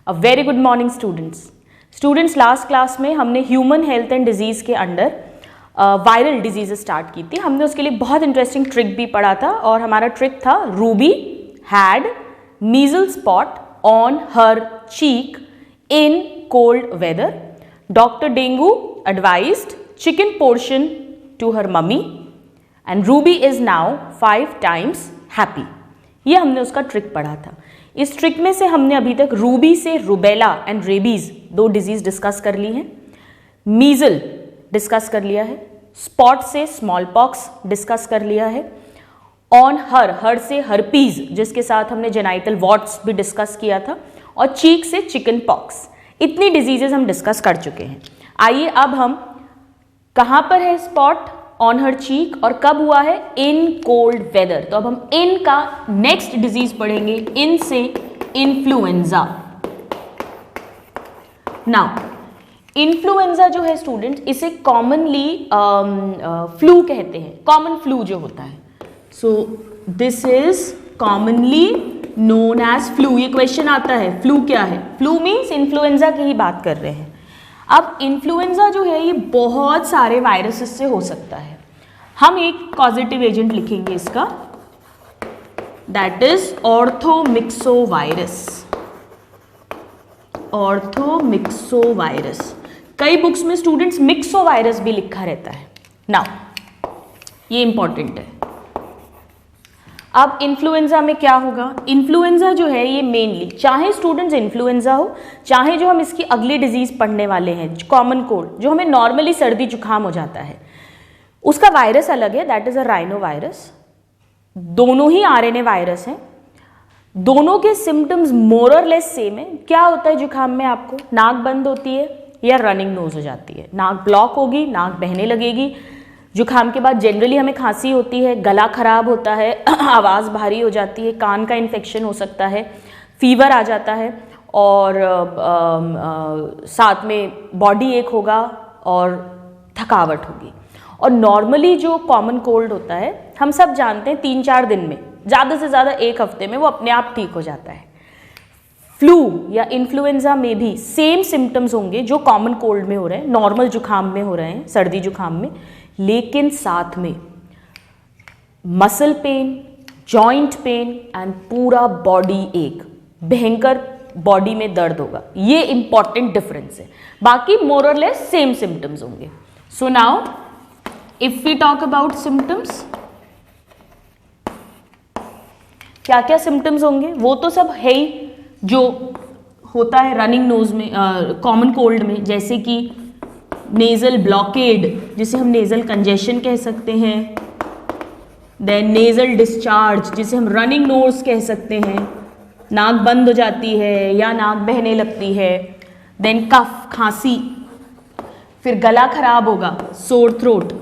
A very good morning students last class में हमने human health and disease के under viral disease start की थी। हमने उसके लिए बहुत इंटरेस्टिंग ट्रिक भी पढ़ा था और हमारा ट्रिक था Ruby had measles spot on her cheek in cold weather. Doctor dengue advised chicken portion to her mummy and Ruby is now 5 times happy. ये हमने उसका ट्रिक पढ़ा था। इस ट्रिक में से हमने अभी तक रूबी से rubella and rabies 2 disease discuss कर ली हैं, मीजल डिस्कस कर लिया है, स्पॉट से स्मॉल पॉक्स डिस्कस कर लिया है, ऑन हर से हर्पीज जिसके साथ हमने जेनाइटल वॉट्स भी डिस्कस किया था, और चीक से चिकन पॉक्स। इतनी डिजीजेस हम डिस्कस कर चुके हैं। आइए अब हम कहां पर है स्पॉट ऑन हर चीक और कब हुआ है, इन कोल्ड वेदर। तो अब हम इन का नेक्स्ट डिजीज पढ़ेंगे, इन से इन्फ्लुएंजा। नाउ इन्फ्लुएंजा जो है स्टूडेंट, इसे कॉमनली फ्लू कहते हैं, कॉमन फ्लू जो होता है। So this is commonly known as flu. ये क्वेश्चन आता है फ्लू क्या है, फ्लू मीन्स इन्फ्लुएंजा की ही बात कर रहे हैं। अब इन्फ्लुएंजा जो है ये बहुत सारे वायरसेस से हो सकता है। हम एक पॉजिटिव एजेंट लिखेंगे इसका, दैट इज ऑर्थोमिक्सोवायरस। ऑर्थोमिक्सोवायरस, कई बुक्स में स्टूडेंट्स मिक्सोवायरस भी लिखा रहता है। नाउ ये इंपॉर्टेंट है। अब इन्फ्लुएंजा में क्या होगा, इन्फ्लुएंजा जो है ये मेनली, चाहे स्टूडेंट्स इन्फ्लुएंजा हो, चाहे जो हम इसकी अगली डिजीज पढ़ने वाले हैं कॉमन कोल्ड, जो हमें नॉर्मली सर्दी जुकाम हो जाता है, उसका वायरस अलग है, that is a rhino virus. दोनों ही आरएनए वायरस हैं, दोनों के सिम्टम्स मोर और लेस सेम है। क्या होता है जुकाम में, आपको नाक बंद होती है या रनिंग नोज हो जाती है, नाक ब्लॉक होगी, नाक बहने लगेगी। जुकाम के बाद जनरली हमें खांसी होती है, गला खराब होता है, आवाज़ भारी हो जाती है, कान का इन्फेक्शन हो सकता है, फीवर आ जाता है, और साथ में बॉडी एक होगा और थकावट होगी। और नॉर्मली जो कॉमन कोल्ड होता है, हम सब जानते हैं 3-4 दिन में, ज़्यादा से ज़्यादा 1 हफ्ते में वो अपने आप ठीक हो जाता है। फ्लू या इन्फ्लुएंजा में भी सेम सिम्टम्स होंगे जो कॉमन कोल्ड में हो रहे हैं, नॉर्मल जुकाम में हो रहे हैं, सर्दी जुकाम में, लेकिन साथ में muscle pain, joint pain and पूरा बॉडी एक, भयंकर बॉडी में दर्द होगा। ये इंपॉर्टेंट डिफरेंस है, बाकी मोर और लेस सेम सिम्टम्स होंगे। So now if we talk about symptoms, क्या क्या सिम्टम्स होंगे, वो तो सब है ही जो होता है रनिंग नोज में, कॉमन कोल्ड में, जैसे कि नेजल ब्लॉकेड जिसे हम नेजल कंजेशन कह सकते हैं, देन नेजल डिस्चार्ज जिसे हम रनिंग नोज कह सकते हैं, नाक बंद हो जाती है या नाक बहने लगती है, देन कफ खांसी, फिर गला खराब होगा, सोर थ्रोट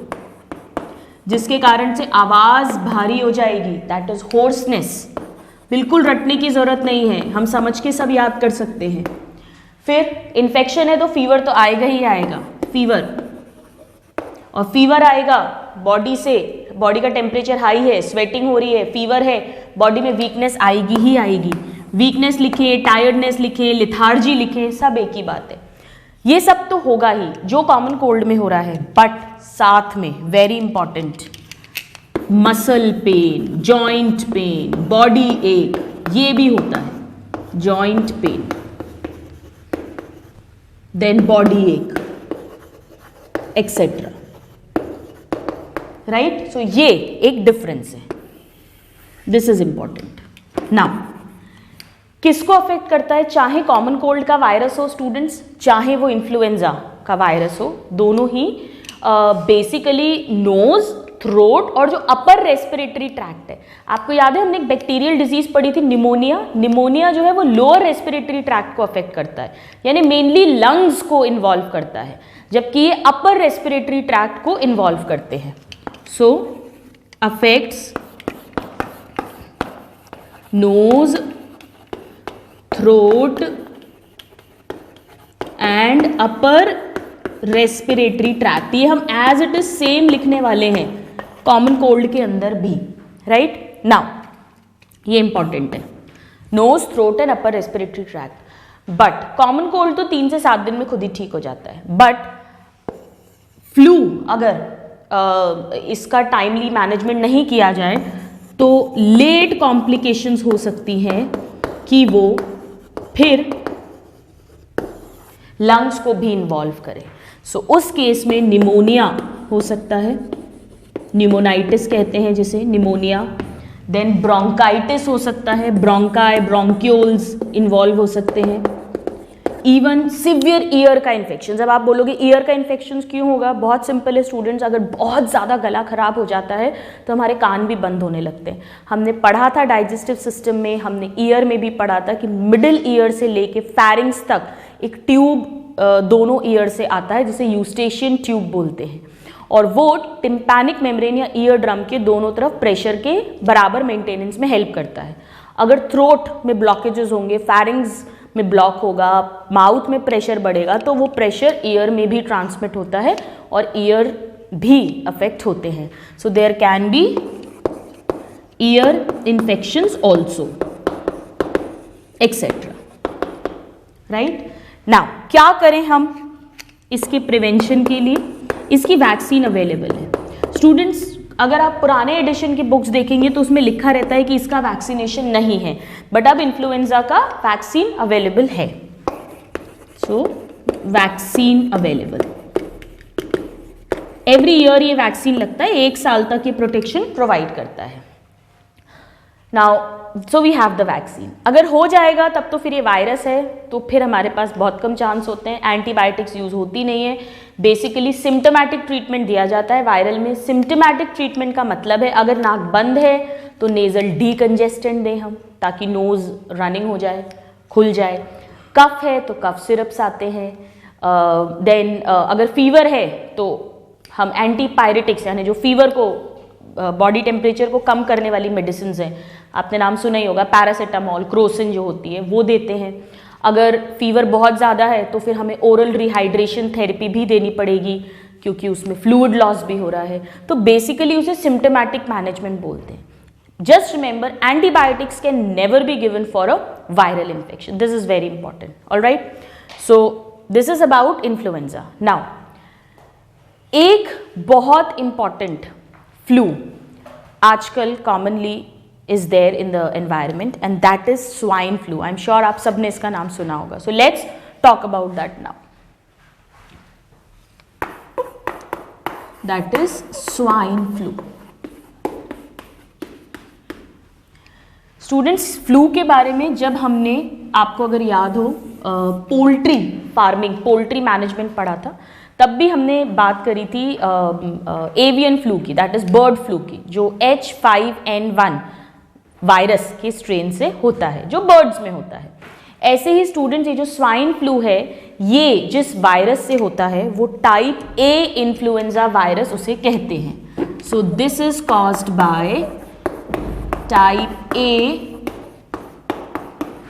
जिसके कारण से आवाज़ भारी हो जाएगी, दैट इज होर्सनेस। बिल्कुल रटने की ज़रूरत नहीं है, हम समझ के सब याद कर सकते हैं। फिर इन्फेक्शन है तो फीवर तो आएगा ही आएगा, फीवर, और फीवर आएगा बॉडी से, बॉडी का टेम्परेचर हाई है, स्वेटिंग हो रही है, फीवर है, बॉडी में वीकनेस आएगी ही आएगी। वीकनेस लिखे, टायर्डनेस लिखे, लिथार्जी लिखे, सब एक ही बात है। ये सब तो होगा ही जो कॉमन कोल्ड में हो रहा है, बट साथ में very important muscle pain, joint pain, body एक, ये भी होता है, जॉइंट पेन, देन बॉडी एक, एक्सेट्रा, राइट। सो ये एक डिफरेंस है, दिस इज इंपॉर्टेंट। नाउ किसको अफेक्ट करता है, चाहे कॉमन कोल्ड का वायरस हो स्टूडेंट्स, चाहे वो इन्फ्लुएंजा का वायरस हो, दोनों ही बेसिकली नोज, थ्रोट और जो अपर रेस्पिरेटरी ट्रैक्ट है। आपको याद है हमने एक बैक्टीरियल डिजीज पढ़ी थी, निमोनिया। निमोनिया जो है वो लोअर रेस्पिरेटरी ट्रैक्ट को अफेक्ट करता है, यानी मेनली लंग्स को इन्वॉल्व करता है, जबकि ये अपर रेस्पिरेटरी ट्रैक्ट को इन्वॉल्व करते हैं। So affects nose, throat and upper respiratory tract. ये हम एज इट इज सेम लिखने वाले हैं कॉमन कोल्ड के अंदर भी, राइट। नाउ ये इंपॉर्टेंट है, nose, throat and upper respiratory tract. But common cold तो 3 से 7 दिन में खुद ही ठीक हो जाता है, बट फ्लू अगर इसका टाइमली मैनेजमेंट नहीं किया जाए तो लेट कॉम्प्लिकेशंस हो सकती हैं कि वो फिर लंग्स को भी इन्वॉल्व करे। सो उस केस में निमोनिया हो सकता है, निमोनाइटिस कहते हैं जिसे, निमोनिया। देन ब्रोंकाइटिस हो सकता है, ब्रोंकाई, ब्रोंक्यूल्स इन्वॉल्व हो सकते हैं। इवन सिवियर ईयर का इन्फेक्शन। जब आप बोलोगे ईयर का इन्फेक्शन क्यों होगा, बहुत सिंपल है स्टूडेंट्स, अगर बहुत ज़्यादा गला खराब हो जाता है तो हमारे कान भी बंद होने लगते हैं। हमने पढ़ा था डाइजेस्टिव सिस्टम में, हमने ईयर में भी पढ़ा था कि मिडिल ईयर से लेके फैरिंग्स तक एक ट्यूब दोनों ईयर से आता है जिसे यूस्टेशियन ट्यूब बोलते हैं, और वो टिम्पैनिक मेम्ब्रेन या ईयर ड्रम के दोनों तरफ प्रेशर के बराबर मेंटेनेंस में हेल्प करता है। अगर थ्रोट में ब्लॉकेजेस होंगे, फैरिंग्स में ब्लॉक होगा, माउथ में प्रेशर बढ़ेगा, तो वो प्रेशर ईयर में भी ट्रांसमिट होता है और ईयर भी अफेक्ट होते हैं। So there can be ear infections also etcetera, right. Now क्या करें हम इसके प्रिवेंशन के लिए? इसकी वैक्सीन अवेलेबल है स्टूडेंट्स। अगर आप पुराने एडिशन की बुक्स देखेंगे तो उसमें लिखा रहता है कि इसका वैक्सीनेशन नहीं है, बट अब इन्फ्लुएंजा का वैक्सीन अवेलेबल है। सो वैक्सीन अवेलेबल, एवरी ईयर ये वैक्सीन लगता है, 1 साल तक ये प्रोटेक्शन प्रोवाइड करता है। Now so we have the vaccine. अगर हो जाएगा तब तो फिर ये वायरस है, तो फिर हमारे पास बहुत कम चांस होते हैं, एंटीबायोटिक्स यूज होती नहीं है। बेसिकली सिम्टोमेटिक ट्रीटमेंट दिया जाता है वायरल में। सिम्टोमेटिक ट्रीटमेंट का मतलब है अगर नाक बंद है तो नेजल डीकंजेस्टेंट दें हम, ताकि नोज रनिंग हो जाए, खुल जाए। कफ है तो कफ सिरप्स आते हैं। देन अगर फीवर है तो हम एंटीपायरेटिक्स यानी जो फीवर को बॉडी टेम्परेचर को कम करने वाली मेडिसिन हैं, आपने नाम सुना ही होगा, पैरासीटामोल, क्रोसिन जो होती है वो देते हैं। अगर फीवर बहुत ज़्यादा है तो फिर हमें ओरल रिहाइड्रेशन थेरेपी भी देनी पड़ेगी, क्योंकि उसमें फ्लूइड लॉस भी हो रहा है। तो बेसिकली उसे सिम्टोमेटिक मैनेजमेंट बोलते हैं। Just remember, antibiotics can never be given for a viral infection, this is very important, alright. So this is about influenza. Now एक बहुत इंपॉर्टेंट फ्लू आजकल commonly is there in the environment, and that is swine flu. I'm sure आप सबने इसका नाम सुना होगा. So let's talk about that now. That is swine flu. Students, flu के बारे में जब हमने, आपको अगर याद हो, पोल्ट्री फार्मिंग, पोल्ट्री मैनेजमेंट पढ़ा था, तब भी हमने बात करी थी एवियन फ्लू की, दैट इज बर्ड फ्लू की, जो H5N1 वायरस के स्ट्रेन से होता है, जो बर्ड्स में होता है। ऐसे ही स्टूडेंट्स, ये जो स्वाइन फ्लू है, ये जिस वायरस से होता है वो टाइप ए इन्फ्लुएंजा वायरस उसे कहते हैं। सो this is caused by type A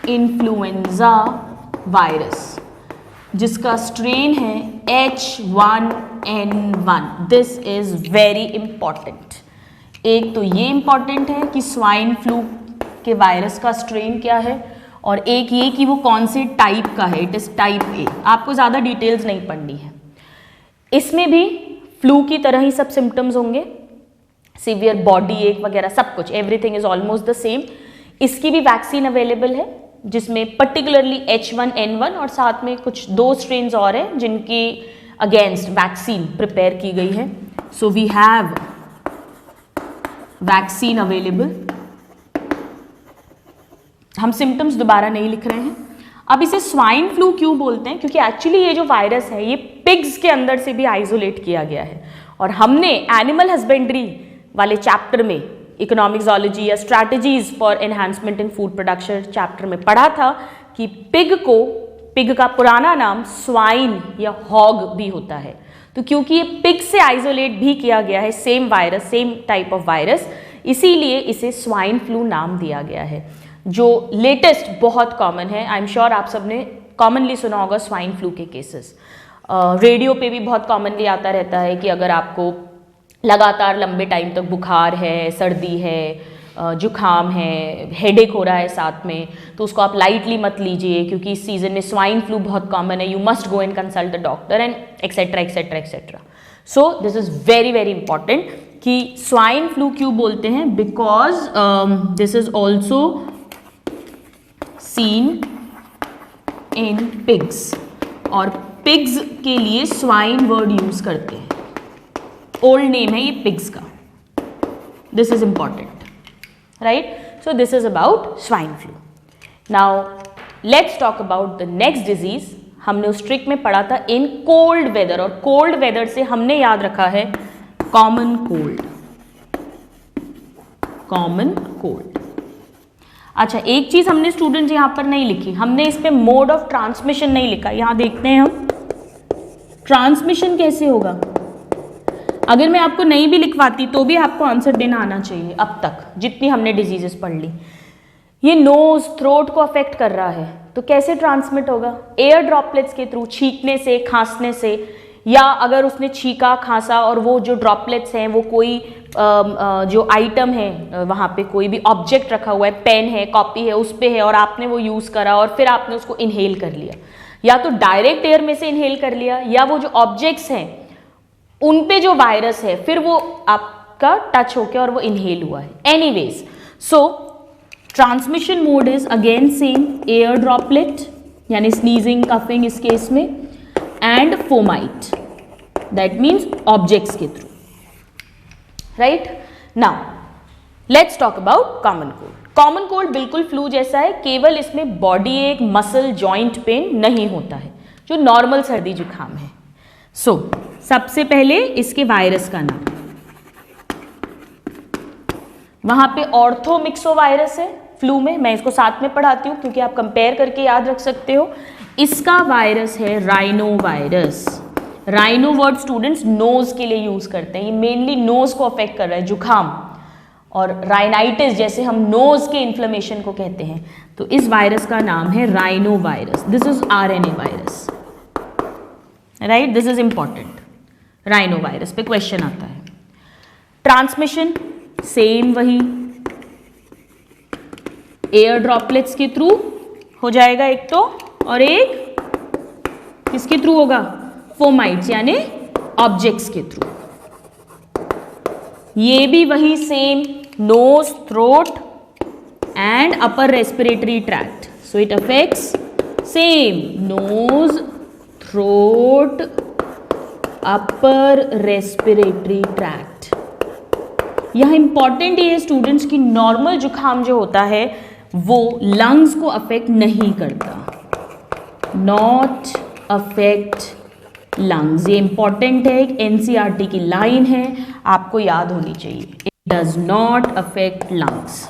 influenza virus, जिसका स्ट्रेन है H1N1। This is very important. एक तो ये इंपॉर्टेंट है कि स्वाइन फ्लू के वायरस का स्ट्रेन क्या है, और एक ये कि वो कौन से टाइप का है, इट इज टाइप ए। आपको ज़्यादा डिटेल्स नहीं पढ़नी है। इसमें भी फ्लू की तरह ही सब सिम्टम्स होंगे, सीवियर बॉडी एक वगैरह सब कुछ, everything is almost the same. इसकी भी वैक्सीन अवेलेबल है, जिसमें पर्टिकुलरली H1N1 और साथ में कुछ 2 स्ट्रेन्स और हैं जिनकी अगेंस्ट वैक्सीन प्रिपेयर की गई है। So we have vaccine available. हम सिम्टम्स दोबारा नहीं लिख रहे हैं। अब इसे स्वाइन फ्लू क्यों बोलते हैं? क्योंकि एक्चुअली ये जो वायरस है ये पिग्स के अंदर से भी आइसोलेट किया गया है, और हमने एनिमल हस्बेंड्री वाले चैप्टर में, इकोनॉमिक ज़ूलॉजी या strategies for enhancement in food production chapter में पढ़ा था कि पिग का पुराना नाम स्वाइन या हॉग भी होता है। तो क्योंकि ये पिग से आइसोलेट भी किया गया है, same virus, same type of virus, इसीलिए इसे स्वाइन फ्लू नाम दिया गया है। जो लेटेस्ट बहुत कॉमन है, आई एम श्योर आप सबने कॉमनली सुना होगा स्वाइन फ्लू के केसेस। रेडियो पे भी बहुत कॉमनली आता रहता है कि अगर आपको लगातार लंबे टाइम तक बुखार है, सर्दी है, जुकाम है, हेडेक हो रहा है साथ में, तो उसको आप लाइटली मत लीजिए, क्योंकि इस सीज़न में स्वाइन फ्लू बहुत कॉमन है. You must go and consult the doctor and etcetera etcetera etcetera. So this is very very important कि स्वाइन फ्लू क्यों बोलते हैं, because this is also seen in pigs, और पिग्स के लिए स्वाइन वर्ड यूज करते हैं. ओल्ड नेम है ये पिग्स का. This is important, right. So this is about swine flu. Now let's talk about the next disease. हमने उस ट्रिक में पढ़ा था इन कोल्ड वेदर, और कोल्ड वेदर से हमने याद रखा है कॉमन कोल्ड. Common cold. अच्छा, एक चीज हमने स्टूडेंट यहां पर नहीं लिखी, हमने इस पे मोड ऑफ ट्रांसमिशन नहीं लिखा. यहां देखते हैं हम ट्रांसमिशन कैसे होगा. अगर मैं आपको नहीं भी लिखवाती तो भी आपको आंसर देना आना चाहिए. अब तक जितनी हमने डिजीजेस पढ़ ली, ये नोज थ्रोट को अफेक्ट कर रहा है, तो कैसे ट्रांसमिट होगा? एयर ड्रॉपलेट्स के थ्रू, छींकने से, खांसने से, या अगर उसने छींका खांसा और वो जो ड्रॉपलेट्स हैं वो कोई जो आइटम है वहाँ पे कोई भी ऑब्जेक्ट रखा हुआ है, पेन है, कॉपी है, उस पे है, और आपने वो यूज़ करा और फिर आपने उसको इनहेल कर लिया, या तो डायरेक्ट एयर में से इनहेल कर लिया, या वो जो ऑब्जेक्ट्स हैं उन पे जो वायरस है फिर वो आपका टच होके और वो इनहेल हुआ है. Anyways, so transmission mode is again same, air droplet यानी स्नीजिंग, कफिंग इस केस में, and fomite, that means objects के through, right. Now let's talk about common cold. Common cold बिल्कुल फ्लू जैसा है, केवल इसमें बॉडी एक, मसल, जॉइंट पेन नहीं होता है जो नॉर्मल सर्दी जुकाम है. सो सबसे पहले इसके वायरस का नाम. वहां पे ऑर्थोमिक्सो वायरस है फ्लू में, मैं इसको साथ में पढ़ाती हूँ क्योंकि आप कंपेयर करके याद रख सकते हो. इसका वायरस है rhino virus. Rhino word students nose के लिए यूज करते हैं, ये मेनली नोज को अफेक्ट कर रहा है, जुखाम और राइनाइटिस जैसे हम नोज के इन्फ्लेमेशन को कहते हैं. तो इस वायरस का नाम है rhino virus. This is RNA virus, right. This is important. Rhino virus पे क्वेश्चन आता है. ट्रांसमिशन सेम वही, एयर ड्रॉपलेट्स के थ्रू हो जाएगा एक तो, और एक किसके थ्रू होगा? फोमाइट्स यानी ऑब्जेक्ट्स के थ्रू. ये भी वही same, nose, throat and upper respiratory tract. So it affects same nose, throat, upper respiratory tract. यह इंपॉर्टेंट ये है स्टूडेंट्स की नॉर्मल जुकाम जो होता है वो लंग्स को अफेक्ट नहीं करता, नॉट अफेक्ट लंग्स. ये इंपॉर्टेंट है, एक NCERT की लाइन है, आपको याद होनी चाहिए. It does not affect lungs.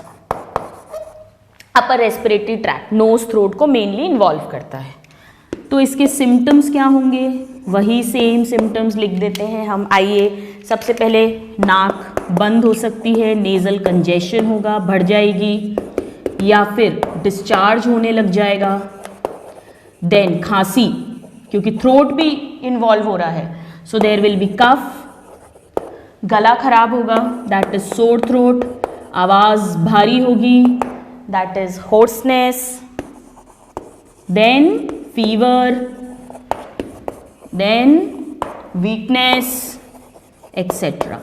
Upper respiratory tract, nose, throat को मेनली इन्वॉल्व करता है. तो इसके सिम्टम्स क्या होंगे? वही सेम सिम्टम्स लिख देते हैं हम. आइए, सबसे पहले नाक बंद हो सकती है, नेजल कंजेशन होगा, बढ़ जाएगी, या फिर डिस्चार्ज होने लग जाएगा. देन खांसी, क्योंकि थ्रोट भी इन्वॉल्व हो रहा है, सो देयर विल बी कफ. गला खराब होगा, दैट इज सोर थ्रोट. आवाज भारी होगी, that is hoarseness. Then fever, then weakness etcetera.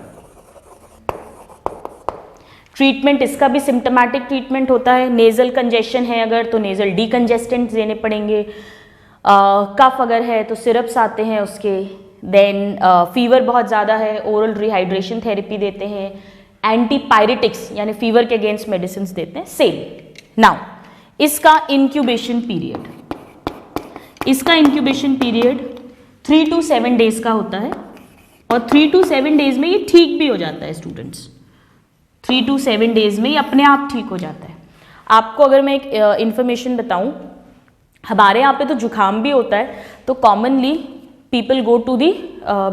Treatment इसका भी सिम्टोमेटिक ट्रीटमेंट होता है. नेजल कंजेशन है अगर तो नेजल डीकंजेस्टेंट देने पड़ेंगे. कफ अगर है तो सिरप्स आते हैं उसके. देन फीवर बहुत ज़्यादा है, ओरल रिहाइड्रेशन थेरेपी देते हैं. एंटीपायरेटिक्स यानी फीवर के अगेंस्ट मेडिसिन देते हैं. सेम. नाउ इसका इंक्यूबेशन पीरियड, इसका इंक्यूबेशन पीरियड 3 to 7 डेज का होता है, और 3 to 7 डेज में ये ठीक भी हो जाता है स्टूडेंट्स. 3 to 7 डेज में ये अपने आप ठीक हो जाता है. आपको अगर मैं एक इन्फॉर्मेशन बताऊं, हमारे यहाँ पे तो जुकाम भी होता है तो commonly people go to the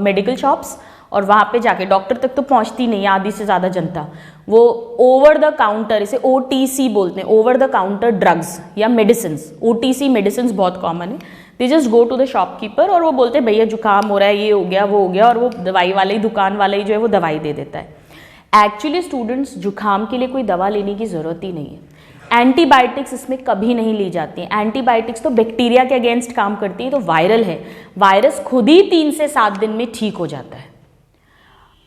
medical shops, और वहाँ पे जाके डॉक्टर तक तो पहुँचती नहीं, आधी से ज़्यादा जनता वो ओवर द काउंटर, इसे OTC बोलते हैं, ओवर द काउंटर ड्रग्स या मेडिसिन. OTC मेडिसिन बहुत कॉमन है. They just go to the shopkeeper और वो बोलते हैं भैया जुकाम हो रहा है, ये हो गया, वो हो गया, और वो दवाई वाले ही, दुकान वाला ही जो है वो दवाई दे देता है. एक्चुअली स्टूडेंट्स जुकाम के लिए कोई दवा लेने की ज़रूरत ही नहीं है। एंटीबायोटिक्स इसमें कभी नहीं ली जाती हैं। एंटीबायोटिक्स तो बैक्टीरिया के अगेंस्ट काम करती है, तो वायरल है, वायरस खुद ही 3 से 7 दिन में ठीक हो जाता है।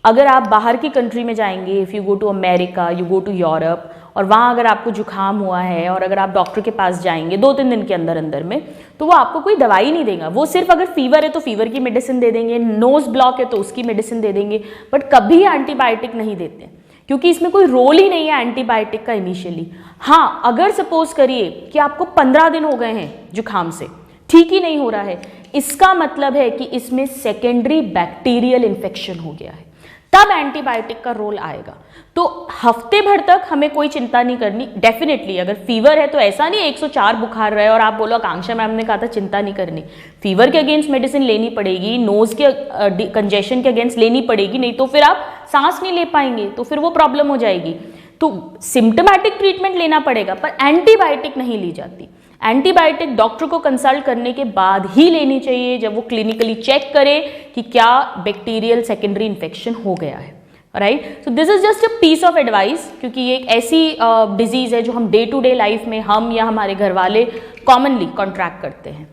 अगर आप बाहर की कंट्री में जाएंगे, if you go to America, you go to Europe, और वहाँ अगर आपको जुकाम हुआ है और अगर आप डॉक्टर के पास जाएंगे 2-3 दिन के अंदर अंदर में, तो वो आपको कोई दवाई नहीं देगा। वो सिर्फ अगर फीवर है तो फीवर की मेडिसिन दे देंगे, नोज ब्लॉक है तो उसकी मेडिसिन दे देंगे, बट कभी एंटीबायोटिक नहीं देते, क्योंकि इसमें कोई रोल ही नहीं है एंटीबायोटिक का इनिशियली। हाँ, अगर सपोज करिए कि आपको 15 दिन हो गए हैं जुकाम से, ठीक ही नहीं हो रहा है, इसका मतलब है कि इसमें सेकेंडरी बैक्टीरियल इन्फेक्शन हो गया है, तब एंटीबायोटिक का रोल आएगा। तो हफ्ते भर तक हमें कोई चिंता नहीं करनी। डेफिनेटली अगर फीवर है तो ऐसा नहीं 104 बुखार रहे और आप बोलो आकांक्षा मैम ने कहा था चिंता नहीं करनी, फीवर के अगेंस्ट मेडिसिन लेनी पड़ेगी, नोज के कंजेशन के अगेंस्ट लेनी पड़ेगी, नहीं तो फिर आप सांस नहीं ले पाएंगे, तो फिर वो प्रॉब्लम हो जाएगी। तो सिम्टोमेटिक ट्रीटमेंट लेना पड़ेगा, पर एंटीबायोटिक नहीं ली जाती। एंटीबायोटिक डॉक्टर को कंसल्ट करने के बाद ही लेनी चाहिए, जब वो क्लिनिकली चेक करे कि क्या बैक्टीरियल सेकेंडरी इन्फेक्शन हो गया है। Right, so this is just a piece of advice, क्योंकि ये एक ऐसी डिजीज है जो हम डे टू डे लाइफ में हम या हमारे घर वाले कॉमनली कॉन्ट्रैक्ट करते हैं।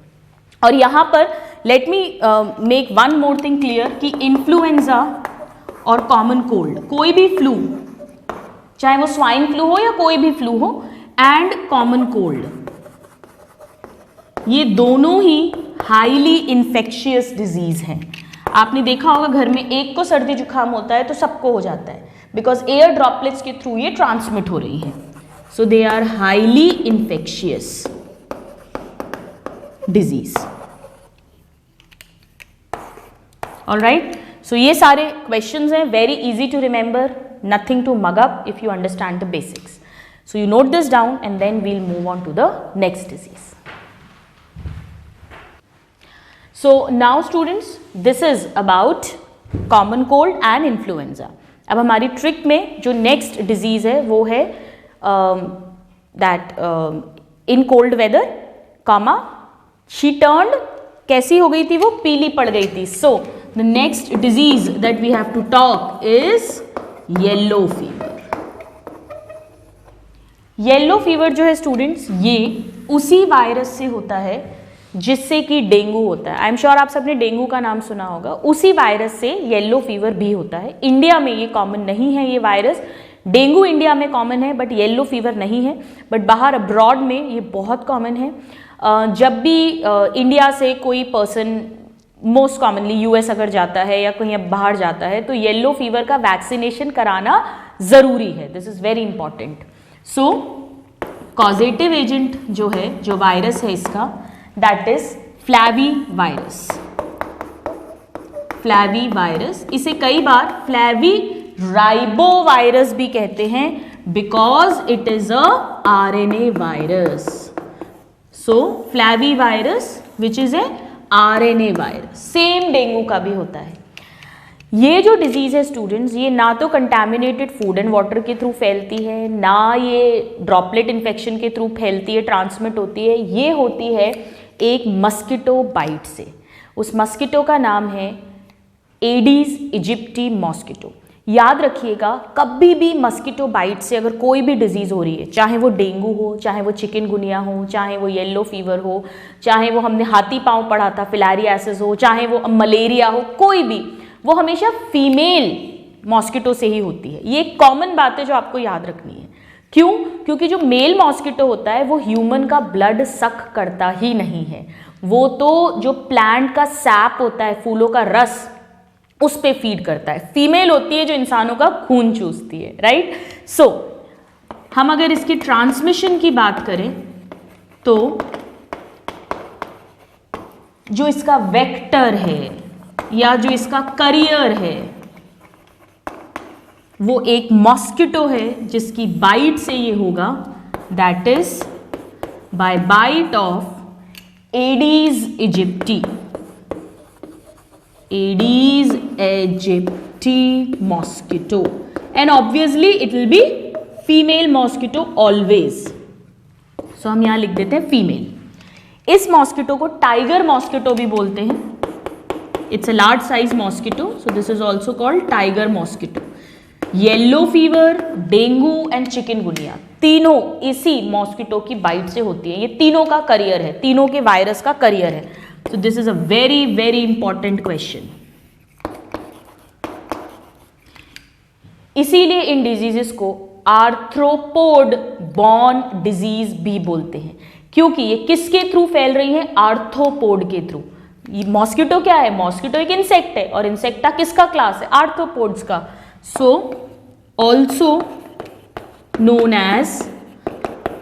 और यहाँ पर let me make one more thing clear कि इन्फ्लुएंजा और कॉमन कोल्ड, कोई भी फ्लू, चाहे वो स्वाइन फ्लू हो या कोई भी फ्लू हो, एंड कॉमन कोल्ड, ये दोनों ही हाईली इन्फेक्शियस डिजीज हैं। आपने देखा होगा घर में एक को सर्दी जुकाम होता है तो सबको हो जाता है, बिकॉज एयर ड्रॉपलेट्स के थ्रू ये ट्रांसमिट हो रही है। So they are highly infectious disease. Alright, so ये सारे क्वेश्चंस हैं, very easy to remember, nothing to mug up if you understand the basics. So you note this down and then we'll move on to the next disease. So now students, this is about common cold and influenza. अब हमारी trick में जो next disease है वो है that in cold weather comma she turned, कैसी हो गई थी वो, पीली पड़ गई थी. So the next disease that we have to talk is yellow fever. Yellow fever जो है स्टूडेंट्स, ये उसी वायरस से होता है जिससे कि डेंगू होता है. आई एम श्योर आप सबने डेंगू का नाम सुना होगा. उसी वायरस से येलो फीवर भी होता है. इंडिया में ये कॉमन नहीं है ये वायरस. डेंगू इंडिया में कॉमन है बट येलो फीवर नहीं है. बट बाहर अब्रॉड में ये बहुत कॉमन है. जब भी इंडिया से कोई पर्सन मोस्ट कॉमनली यूएस अगर जाता है या कहीं बाहर जाता है तो येलो फीवर का वैक्सीनेशन कराना ज़रूरी है. This is very important. So causative agent जो है, जो वायरस है इसका, that is flavi virus. Flavi virus, इसे कई बार फ्लैवी राइबो वायरस भी कहते हैं because it is a RNA virus. So flavi virus which is a RNA virus. Same dengue का भी होता है. ये जो डिजीज़ है स्टूडेंट्स, ये ना तो कंटैमिनेटेड फूड एंड वाटर के थ्रू फैलती है, ना ये ड्रॉपलेट इन्फेक्शन के थ्रू फैलती है, ट्रांसमिट होती है. ये होती है एक मस्किटो बाइट से. उस मस्किटो का नाम है एडीज इजिप्टी मॉस्किटो. याद रखिएगा, कभी भी मस्किटो बाइट से अगर कोई भी डिजीज़ हो रही है, चाहे वो डेंगू हो, चाहे वो चिकनगुनिया हो, चाहे वो येलो फीवर हो, चाहे वो हमने हाथी पाँव पढ़ा था फिलारियासिस हो, चाहे वो मलेरिया हो, कोई भी, वो हमेशा फीमेल मॉस्किटो से ही होती है. ये एक कॉमन बात है जो आपको याद रखनी है. क्यों? क्योंकि जो मेल मॉस्किटो होता है वो ह्यूमन का ब्लड सक करता ही नहीं है. वो तो जो प्लांट का सैप होता है, फूलों का रस, उस पे फीड करता है. फीमेल होती है जो इंसानों का खून चूसती है. राइट. सो हम अगर इसकी ट्रांसमिशन की बात करें तो जो इसका वेक्टर है या जो इसका करियर है वो एक मॉस्किटो है जिसकी बाइट से ये होगा. That is by bite of aedes aegypti. Aedes aegypti mosquito. And obviously it will be female mosquito always. So हम यहां लिख देते हैं फीमेल. इस मॉस्किटो को टाइगर मॉस्किटो भी बोलते हैं. It's a large size mosquito, so this is also called tiger mosquito. Yellow fever, dengue and chikungunya तीनों इसी मॉस्किटो की बाइट से होती है। ये तीनों का करियर है, तीनों के वायरस का करियर है। So this is a very very important question. इसीलिए इन डिजीजेस को आर्थ्रोपोड बॉर्न डिजीज भी बोलते हैं, क्योंकि ये किसके थ्रू फैल रही है? आर्थ्रोपोड के थ्रू। मॉस्किटो क्या है? मॉस्किटो एक इंसेक्ट है, और इंसेक्टा किसका क्लास है? आर्थ्रोपोड्स का। So also known as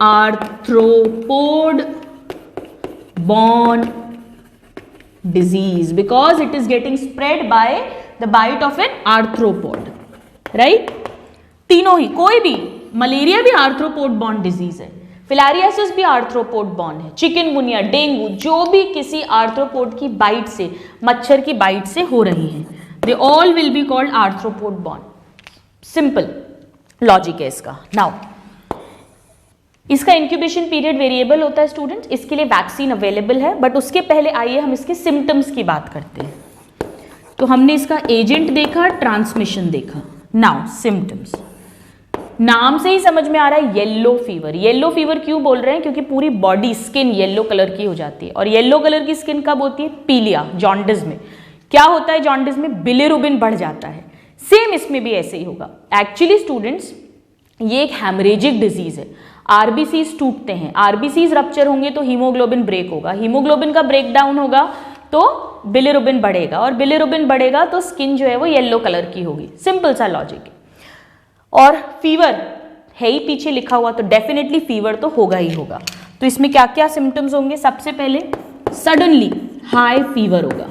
arthropod borne disease because it is getting spread by the bite of an arthropod, right? तीनों ही, कोई भी, मलेरिया भी आर्थ्रोपोड बॉर्न डिजीज है, फिलारियासिस भी आर्थ्रोपोड बॉर्न है, चिकनगुनिया, डेंगू, जो भी किसी आर्थ्रोपोड की बाइट से, मच्छर की बाइट से हो रही है, they all will be called arthropod born. Simple logic है इसका। नाउ इसका इंक्यूबेशन पीरियड वेरिएबल होता है स्टूडेंट्स, इसके लिए वैक्सीन अवेलेबल है, बट उसके पहले आइए हम इसके सिम्टम्स की बात करते हैं। तो हमने इसका एजेंट देखा, ट्रांसमिशन देखा। नाउ सिम्टम्स, नाम से ही समझ में आ रहा है येलो फीवर। येलो फीवर क्यों बोल रहे हैं? क्योंकि पूरी बॉडी स्किन येलो कलर की हो जाती है, और येलो कलर की स्किन कब होती है? पीलिया, जॉन्डिस में। क्या होता है जॉन्डिस में? बिलिरुबिन बढ़ जाता है। सेम इसमें भी ऐसे ही होगा। एक्चुअली स्टूडेंट्स ये एक हेमरेजिक डिजीज है, आरबीसीज टूटते हैं, आरबीसीज रप्चर होंगे तो हीमोग्लोबिन ब्रेक होगा, हीमोग्लोबिन का ब्रेकडाउन होगा तो बिलिरुबिन बढ़ेगा, और बिलिरुबिन बढ़ेगा तो स्किन जो है वो येलो कलर की होगी। सिंपल सा लॉजिक है। और फीवर है ही पीछे लिखा हुआ, तो डेफिनेटली फीवर तो होगा ही होगा। तो इसमें क्या क्या सिम्टम्स होंगे? सबसे पहले सडनली हाई फीवर होगा,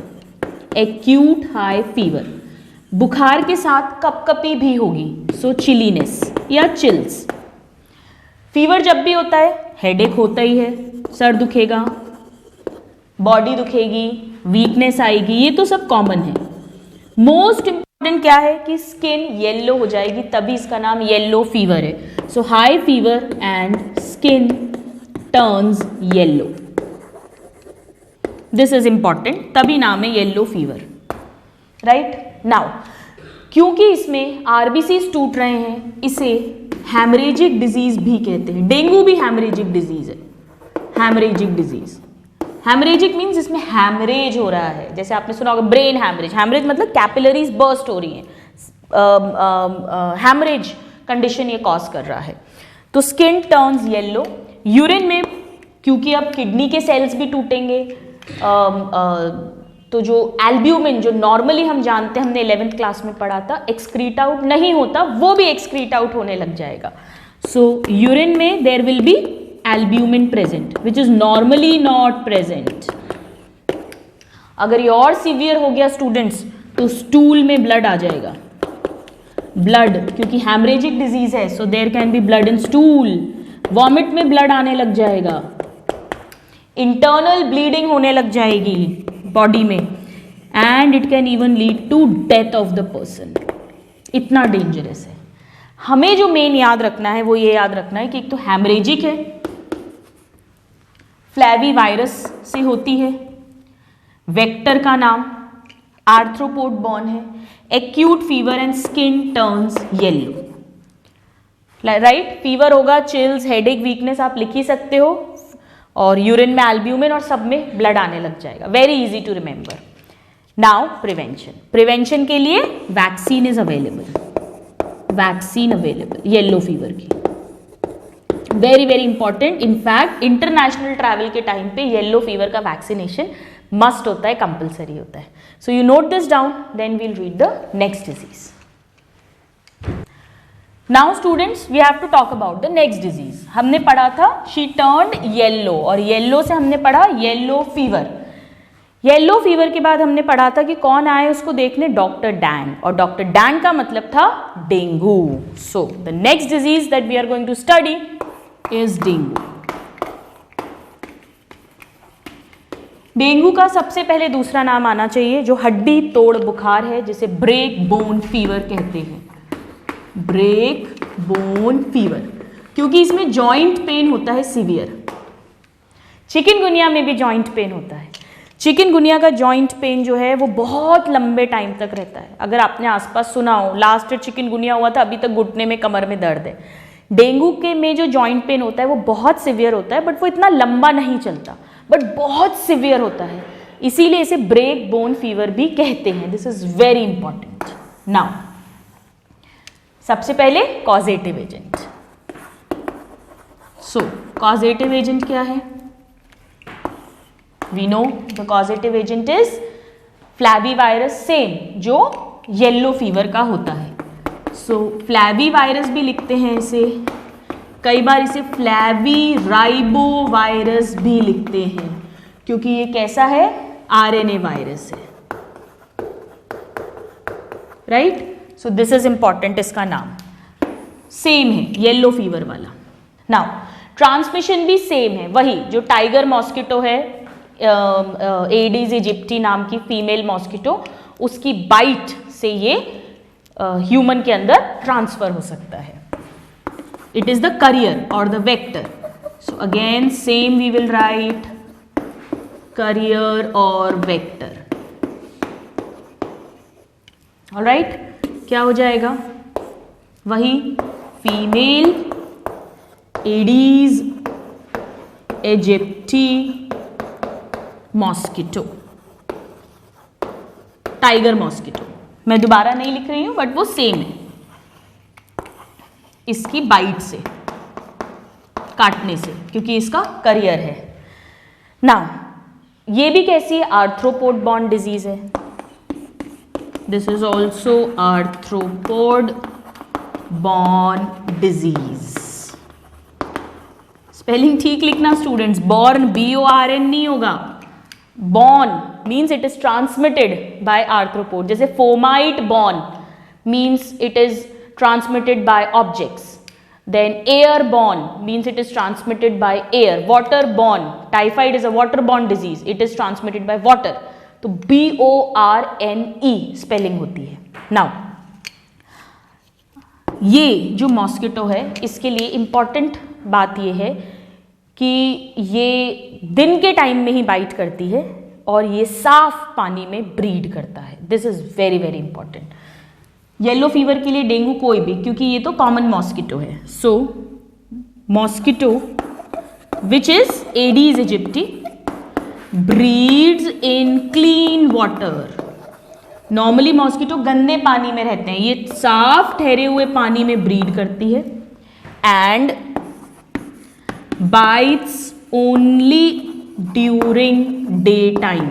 एक्यूट हाई फीवर, बुखार के साथ कपकपी भी होगी, सो चिलीनेस या चिल्स। फीवर जब भी होता है हेडेक होता ही है, सर दुखेगा, बॉडी दुखेगी, वीकनेस आएगी, ये तो सब कॉमन है। मोस्ट इंपॉर्टेंट क्या है कि स्किन येलो हो जाएगी, तभी इसका नाम येलो फीवर है। So high fever and skin turns yellow, this is important, तभी नाम है येलो फीवर, राइट? नाउ क्योंकि इसमें आरबीसीज टूट रहे हैं, इसे हेमरेजिक डिजीज भी कहते हैं। डेंगू भी हेमरेजिक डिजीज है, हेमरेजिक डिजीज। हेमरेजिक मीन्स इसमें हैमरेज हो रहा है, जैसे आपने सुना होगा ब्रेन हैमरेज। हैमरेज मतलब कैपिलरीज बर्स्ट हो रही हैं, हैमरेज कंडीशन ये कॉज कर रहा है। तो स्किन टर्न्स येलो। यूरिन में क्योंकि अब किडनी के सेल्स भी टूटेंगे, तो जो एल्ब्यूमिन जो नॉर्मली हम जानते हैं, हमने 11th क्लास में पढ़ा था, एक्सक्रीट आउट नहीं होता, वो भी एक्सक्रीट आउट होने लग जाएगा। सो यूरिन में there will be albumin present which is normally not present। अगर ये और सीवियर हो गया स्टूडेंट्स तो स्टूल में ब्लड आ जाएगा, ब्लड, क्योंकि हेमरेजिक डिजीज है, so there can be blood in stool. Vomit में ब्लड आने लग जाएगा, इंटरनल ब्लीडिंग होने लग जाएगी बॉडी में, and it can even lead to death of the person. इतना डेंजरस है। हमें जो मेन याद रखना है वो ये याद रखना है कि एक तो हेमरेजिक है, फ्लैवी वायरस से होती है, वेक्टर का नाम आर्थ्रोपोड बॉर्न है, acute fever and skin turns yellow, right? Fever होगा, चिल्स, हेडेक, वीकनेस आप लिख ही सकते हो, और यूरिन में एल्ब्यूमिन और सब में ब्लड आने लग जाएगा। Very easy to remember. Now prevention. Prevention के लिए vaccine is available, vaccine available yellow fever की, very very important. In fact international travel के टाइम पे येलो फीवर का वैक्सीनेशन मस्ट होता है, कंपलसरी होता है। So you note this down, then we'll read the next disease. Now students we have to talk about the next disease. हमने पढ़ा था शी टर्न्ड येलो, और येलो से हमने पढ़ा येलो फीवर। येलो फीवर के बाद हमने पढ़ा था कि कौन आए उसको देखने? डॉक्टर डैंग, और डॉक्टर डैंग का मतलब था dengue. So the next disease that we are going to study is dengue. Dengue का सबसे पहले दूसरा नाम आना चाहिए, जो हड्डी तोड़ बुखार है, जिसे ब्रेक बोन फीवर कहते हैं, ब्रेक बोन फीवर, क्योंकि इसमें जॉइंट पेन होता है सिवियर। चिकनगुनिया में भी जॉइंट पेन होता है। चिकनगुनिया का जॉइंट पेन जो है वो बहुत लंबे टाइम तक रहता है। अगर आपने आसपास सुना हो, लास्ट चिकनगुनिया हुआ था, अभी तक घुटने में, कमर में दर्द है। डेंगू के में जो जॉइंट पेन होता है वो बहुत सिवियर होता है, बट वो इतना लंबा नहीं चलता, बट बहुत सिवियर होता है, इसीलिए इसे ब्रेक बोन फीवर भी कहते हैं। This is very important. Now सबसे पहले causative agent. So causative agent क्या है? We know the causative agent is flavivirus, same जो येलो फीवर का होता है। सो फ्लैवीवायरस भी लिखते हैं इसे, कई बार इसे फ्लैवीराइबोवायरस भी लिखते हैं, क्योंकि ये कैसा है? आरएनए वायरस है, right? So this is important, इसका नाम सेम है येलो फीवर वाला। नाउ ट्रांसमिशन भी सेम है, वही जो टाइगर मॉस्किटो है, एडीज इजिप्टी नाम की फीमेल मॉस्किटो, उसकी बाइट से ये ह्यूमन के अंदर ट्रांसफर हो सकता है। इट इज द करियर और the vector. So again same we will write carrier और वेक्टर। ऑलराइट, क्या हो जाएगा? वही female aedes aegypti mosquito, tiger mosquito. मैं दोबारा नहीं लिख रही हूं, बट वो सेम है, इसकी बाइट से, काटने से, क्योंकि इसका करियर है। नाउ ये भी कैसी है? आर्थ्रोपोड बॉर्न डिजीज है। This is also arthropod borne disease. Spelling ठीक लिखना स्टूडेंट्स, बॉर्न BORN नहीं होगा, borne means it is transmitted by arthropod. जैसे fomite borne means it is transmitted by objects, then airborne means it is transmitted by air, waterborne, typhoid is a waterborne disease, it is transmitted by water, तो BORNE spelling होती है। Now ये जो mosquito है, इसके लिए important बात ये है कि ये दिन के टाइम में ही बाइट करती है और ये साफ पानी में ब्रीड करता है। This is very very important. Yellow fever के लिए डेंगू कोई भी, क्योंकि ये तो कॉमन मॉस्किटो है। So mosquito which is aedes aegypti breeds in clean water. Normally mosquito गंदे पानी में रहते हैं, ये साफ ठहरे हुए पानी में ब्रीड करती है and bytes only during day time.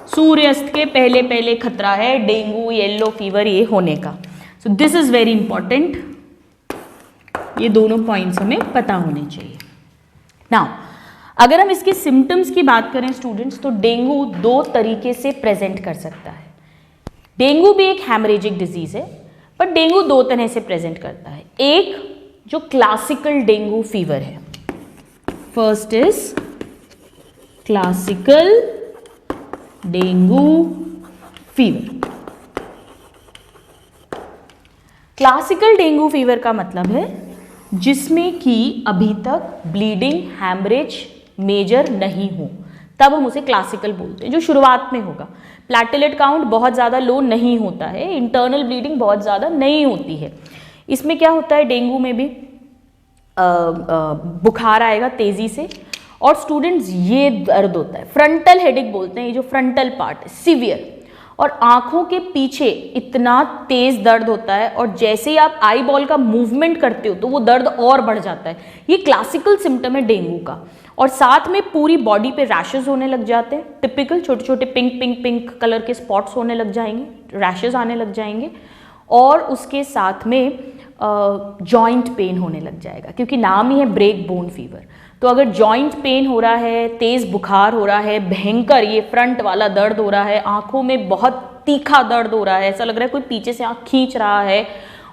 सूर्यास्त के पहले पहले खतरा है डेंगू येलो फीवर ये होने का। सो दिस इज वेरी इंपॉर्टेंट, ये दोनों पॉइंट्स हमें पता होने चाहिए। नाउ अगर हम इसके सिम्टम्स की बात करें स्टूडेंट्स, तो डेंगू दो तरीके से प्रेजेंट कर सकता है। डेंगू भी एक हेमरेजिक डिजीज है, पर डेंगू दो तरह से प्रेजेंट करता है। एक जो क्लासिकल डेंगू फीवर है, first is classical dengue fever. Classical dengue fever का मतलब है जिसमें कि अभी तक ब्लीडिंग हैमरेज मेजर नहीं हो, तब हम उसे क्लासिकल बोलते हैं। जो शुरुआत में होगा, प्लेटलेट काउंट बहुत ज़्यादा लो नहीं होता है, इंटरनल ब्लीडिंग बहुत ज़्यादा नहीं होती है। इसमें क्या होता है, डेंगू में भी बुखार आएगा तेज़ी से, और स्टूडेंट्स ये दर्द होता है, फ्रंटल हेडेक बोलते हैं, ये जो फ्रंटल पार्ट है सीवियर, और आंखों के पीछे इतना तेज दर्द होता है, और जैसे ही आप आई बॉल का मूवमेंट करते हो तो वो दर्द और बढ़ जाता है। ये क्लासिकल सिम्टम है डेंगू का। और साथ में पूरी बॉडी पे रैशेज होने लग जाते हैं, टिपिकल छोटे छोटे पिंक पिंक पिंक कलर के स्पॉट्स होने लग जाएंगे, रैशेज आने लग जाएंगे, और उसके साथ में जॉइंट पेन होने लग जाएगा, क्योंकि नाम ही है ब्रेक बोन फीवर। तो अगर जॉइंट पेन हो रहा है, तेज़ बुखार हो रहा है, भयंकर ये फ्रंट वाला दर्द हो रहा है, आंखों में बहुत तीखा दर्द हो रहा है, ऐसा लग रहा है कोई पीछे से आंख खींच रहा है,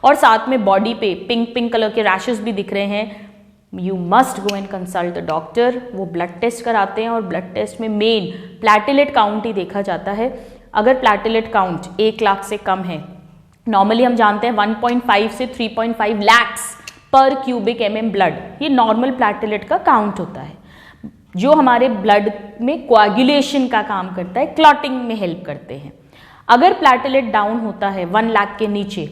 और साथ में बॉडी पे पिंक पिंक कलर के रैशेस भी दिख रहे हैं, you must go and consult the doctor. वो ब्लड टेस्ट कराते हैं, और ब्लड टेस्ट में मेन प्लेटलेट काउंट ही देखा जाता है। अगर प्लेटलेट काउंट 1 लाख से कम है, नॉर्मली हम जानते हैं 1.5 से 3.5 लैक्स पर क्यूबिक mm ब्लड, ये नॉर्मल प्लेटलेट का काउंट होता है। जो हमारे ब्लड में कोआगुलेशन का काम करता है, क्लॉटिंग में हेल्प करते हैं। अगर प्लेटलेट डाउन होता है 1 लाख के नीचे,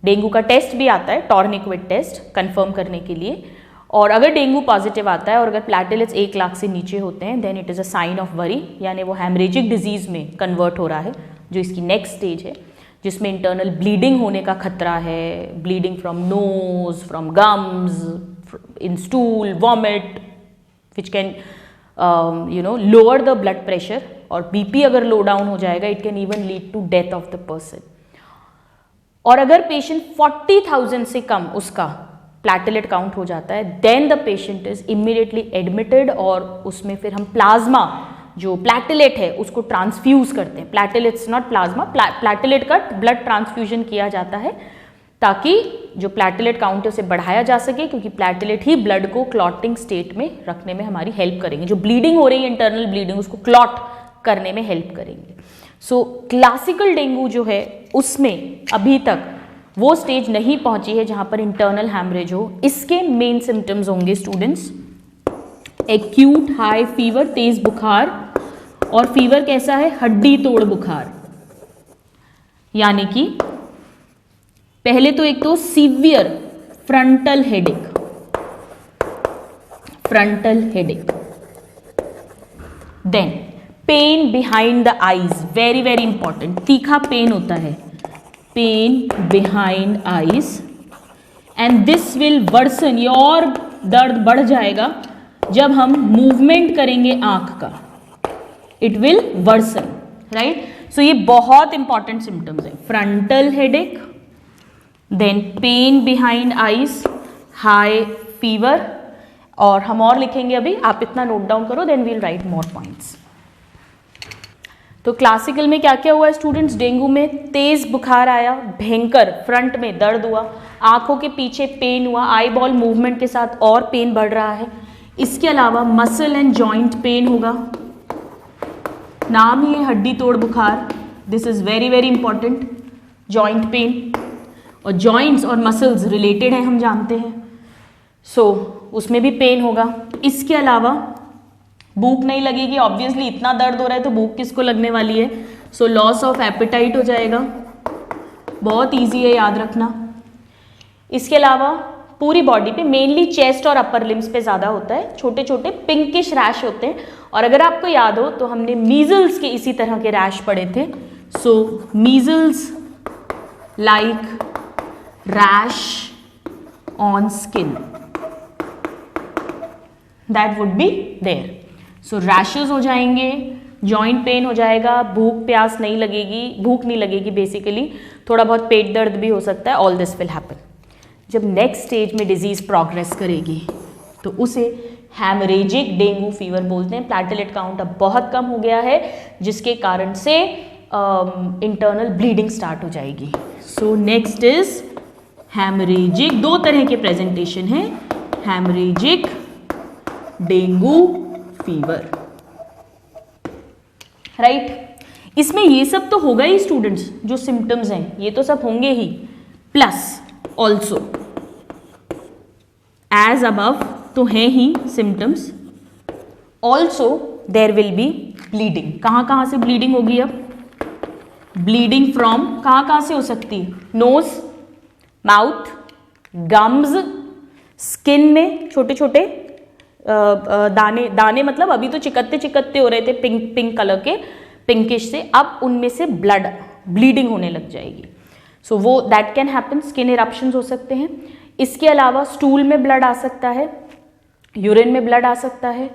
डेंगू का टेस्ट भी आता है, टॉर्निक्वेट टेस्ट कंफर्म करने के लिए, और अगर डेंगू पॉजिटिव आता है और अगर प्लेटलेट्स 1 लाख से नीचे होते हैं, then it is a sign of worry, यानी वो हेमरेजिक डिजीज में कन्वर्ट हो रहा है, जो इसकी नेक्स्ट स्टेज है, जिसमें इंटरनल ब्लीडिंग होने का खतरा है, bleeding from nose, from gums, in stool, vomit, which can lower the blood pressure, और बीपी अगर लो डाउन हो जाएगा, it can even lead to death of the person. और अगर पेशेंट 40,000 से कम उसका प्लेटलेट काउंट हो जाता है, then the patient is immediately admitted, और उसमें फिर हम प्लाज्मा, जो प्लेटलेट है, उसको ट्रांसफ्यूज करते हैं। प्लेटलेट्स नॉट प्लाज्मा, प्लेटलेट का ब्लड ट्रांसफ्यूजन किया जाता है ताकि जो प्लेटलेट काउंट है उसे बढ़ाया जा सके, क्योंकि प्लेटलेट ही ब्लड को क्लॉटिंग स्टेट में रखने में हमारी हेल्प करेंगे। जो ब्लीडिंग हो रही है, इंटरनल ब्लीडिंग, उसको क्लॉट करने में हेल्प करेंगे। सो क्लासिकल डेंगू जो है उसमें अभी तक वो स्टेज नहीं पहुंची है जहां पर इंटरनल हैमरेज हो। इसके मेन सिम्टम्स होंगे स्टूडेंट्स, एक्यूट हाई फीवर, तेज बुखार, और फीवर कैसा है, हड्डी तोड़ बुखार, यानी कि पहले तो एक तो severe frontal headache, then pain behind the eyes, very very important, तीखा पेन होता है, pain behind eyes, and this will worsen, ये और दर्द बढ़ जाएगा जब हम मूवमेंट करेंगे आंख का, it will worsen, right. So ये बहुत इंपॉर्टेंट सिम्टम्स है, frontal headache, then pain behind eyes, high fever, और हम और लिखेंगे अभी, आप इतना नोट डाउन करो, then we'll write more points. तो क्लासिकल में क्या क्या हुआ स्टूडेंट्स, डेंगू में तेज बुखार आया, भयंकर फ्रंट में दर्द हुआ, आंखों के पीछे पेन हुआ, आई बॉल मूवमेंट के साथ और पेन बढ़ रहा है। इसके अलावा मसल एंड जॉइंट पेन होगा, नाम ही है हड्डी तोड़ बुखार, this is very very important, joint pain, और जॉइंट्स और मसल्स रिलेटेड है हम जानते हैं, सो उसमें भी पेन होगा। इसके अलावा भूख नहीं लगेगी, ऑब्वियसली इतना दर्द हो रहा है तो भूख किसको लगने वाली है, सो लॉस ऑफ एपेटाइट हो जाएगा, बहुत इजी है याद रखना। इसके अलावा पूरी बॉडी पे, मेनली चेस्ट और अपर लिम्स पे ज़्यादा होता है, छोटे छोटे पिंकिश रैश होते हैं, और अगर आपको याद हो तो हमने मीजल्स के इसी तरह के रैश पढ़े थे, so measles like rash on skin, that would be there. So rashes हो जाएंगे, जॉइंट पेन हो जाएगा, भूख प्यास नहीं लगेगी, भूख नहीं लगेगी बेसिकली, थोड़ा बहुत पेट दर्द भी हो सकता है, ऑल दिस विल हैपन। जब नेक्स्ट स्टेज में डिजीज प्रोग्रेस करेगी तो उसे हैमरेजिक डेंगू फीवर बोलते हैं। प्लेटलेट काउंट अब बहुत कम हो गया है, जिसके कारण से इंटरनल ब्लीडिंग स्टार्ट हो जाएगी। सो नेक्स्ट इज हैमरेजिक, दो तरह के प्रेजेंटेशन है, हैमरेजिक डेंगू फीवर, राइट। इसमें ये सब तो होगा ही स्टूडेंट्स, जो सिम्टम्स हैं ये तो सब होंगे ही, प्लस ऑल्सो एज अबव तो हैं ही symptoms, also there will be bleeding. कहाँ कहाँ से ब्लीडिंग होगी अब, ब्लीडिंग फ्रॉम कहाँ कहाँ से हो सकती है, नोज, माउथ, गम्स, स्किन में छोटे छोटे दाने, दाने मतलब अभी तो चिकत्ते चिकत्ते हो रहे थे पिंक पिंक कलर के, पिंकिश से, अब उनमें से ब्लड ब्लीडिंग होने लग जाएगी। सो वो that can happen, skin eruptions हो सकते हैं। इसके अलावा स्टूल में ब्लड आ सकता है, यूरिन में ब्लड आ सकता है,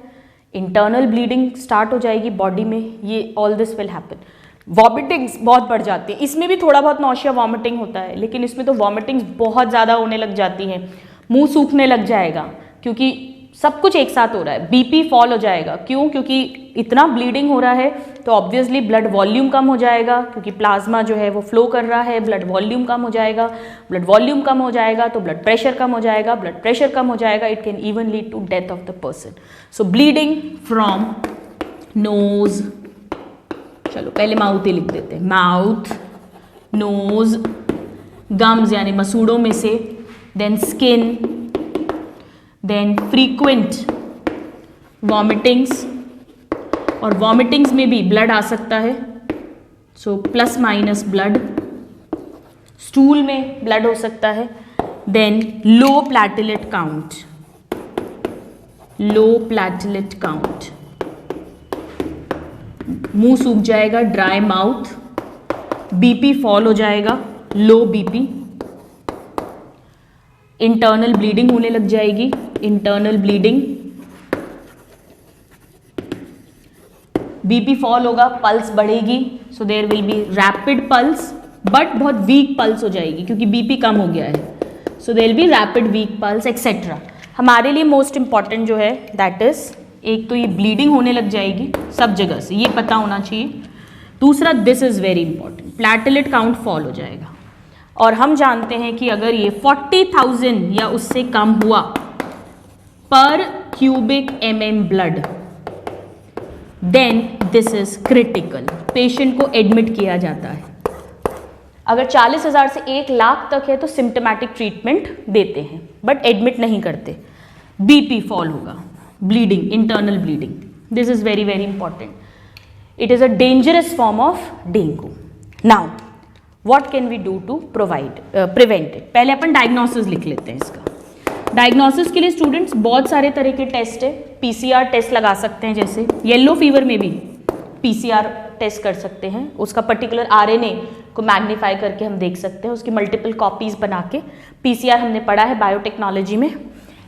इंटरनल ब्लीडिंग स्टार्ट हो जाएगी बॉडी में, ये all this will happen. Vomitings बहुत बढ़ जाती है, इसमें भी थोड़ा बहुत नौशिया वॉमिटिंग होता है, लेकिन इसमें तो वॉमिटिंग्स बहुत ज़्यादा होने लग जाती हैं, मुंह सूखने लग जाएगा, क्योंकि सब कुछ एक साथ हो रहा है। बीपी फॉल हो जाएगा, क्यों, क्योंकि इतना ब्लीडिंग हो रहा है तो ऑब्वियसली ब्लड वॉल्यूम कम हो जाएगा, क्योंकि प्लाज्मा जो है वो फ्लो कर रहा है, ब्लड वॉल्यूम कम हो जाएगा, ब्लड वॉल्यूम कम हो जाएगा तो ब्लड प्रेशर कम हो जाएगा, ब्लड प्रेशर कम हो जाएगा, it can even lead to death of the person. So bleeding from nose, चलो पहले माउथ ही लिख देते हैं, माउथ, नोज, गम्स यानी मसूड़ों में से, then skin, then frequent vomitings, और वॉमिटिंग्स में भी ब्लड आ सकता है, so plus minus blood, stool में ब्लड हो सकता है। Then low platelet count, low platelet count, मुंह सूख जाएगा, ड्राई माउथ, बीपी फॉल हो जाएगा, लो बीपी, इंटरनल ब्लीडिंग होने लग जाएगी, इंटरनल ब्लीडिंग, बीपी फॉल होगा, पल्स बढ़ेगी, so there will be rapid pulse, but बहुत वीक पल्स हो जाएगी क्योंकि बीपी कम हो गया है, so there will be rapid weak pulse etcetera. हमारे लिए मोस्ट इंपॉर्टेंट जो है दैट इज, एक तो ये ब्लीडिंग होने लग जाएगी सब जगह से, ये पता होना चाहिए। दूसरा, this is very important, platelet count fall हो जाएगा, और हम जानते हैं कि अगर ये 40,000 या उससे कम हुआ पर cubic mm blood, then this is critical, patient को एडमिट किया जाता है। अगर 40,000 से 1,00,000 तक है तो सिम्टोमेटिक ट्रीटमेंट देते हैं बट एडमिट नहीं करते। बीपी फॉल होगा, bleeding, internal bleeding, this is very very important, it is a dangerous form of dengue. Now what can we do to prevent it. पहले अपन डायग्नोसिस लिख लेते हैं इसका। डायग्नोसिस के लिए स्टूडेंट्स बहुत सारे तरह के टेस्ट है, पीसीआर टेस्ट लगा सकते हैं, जैसे येलो फीवर में भी पीसीआर टेस्ट कर सकते हैं, उसका पर्टिकुलर आरएनए को मैग्नीफाई करके हम देख सकते हैं, उसकी मल्टीपल कॉपीज बना के। पीसीआर हमने पढ़ा है बायोटेक्नोलॉजी में।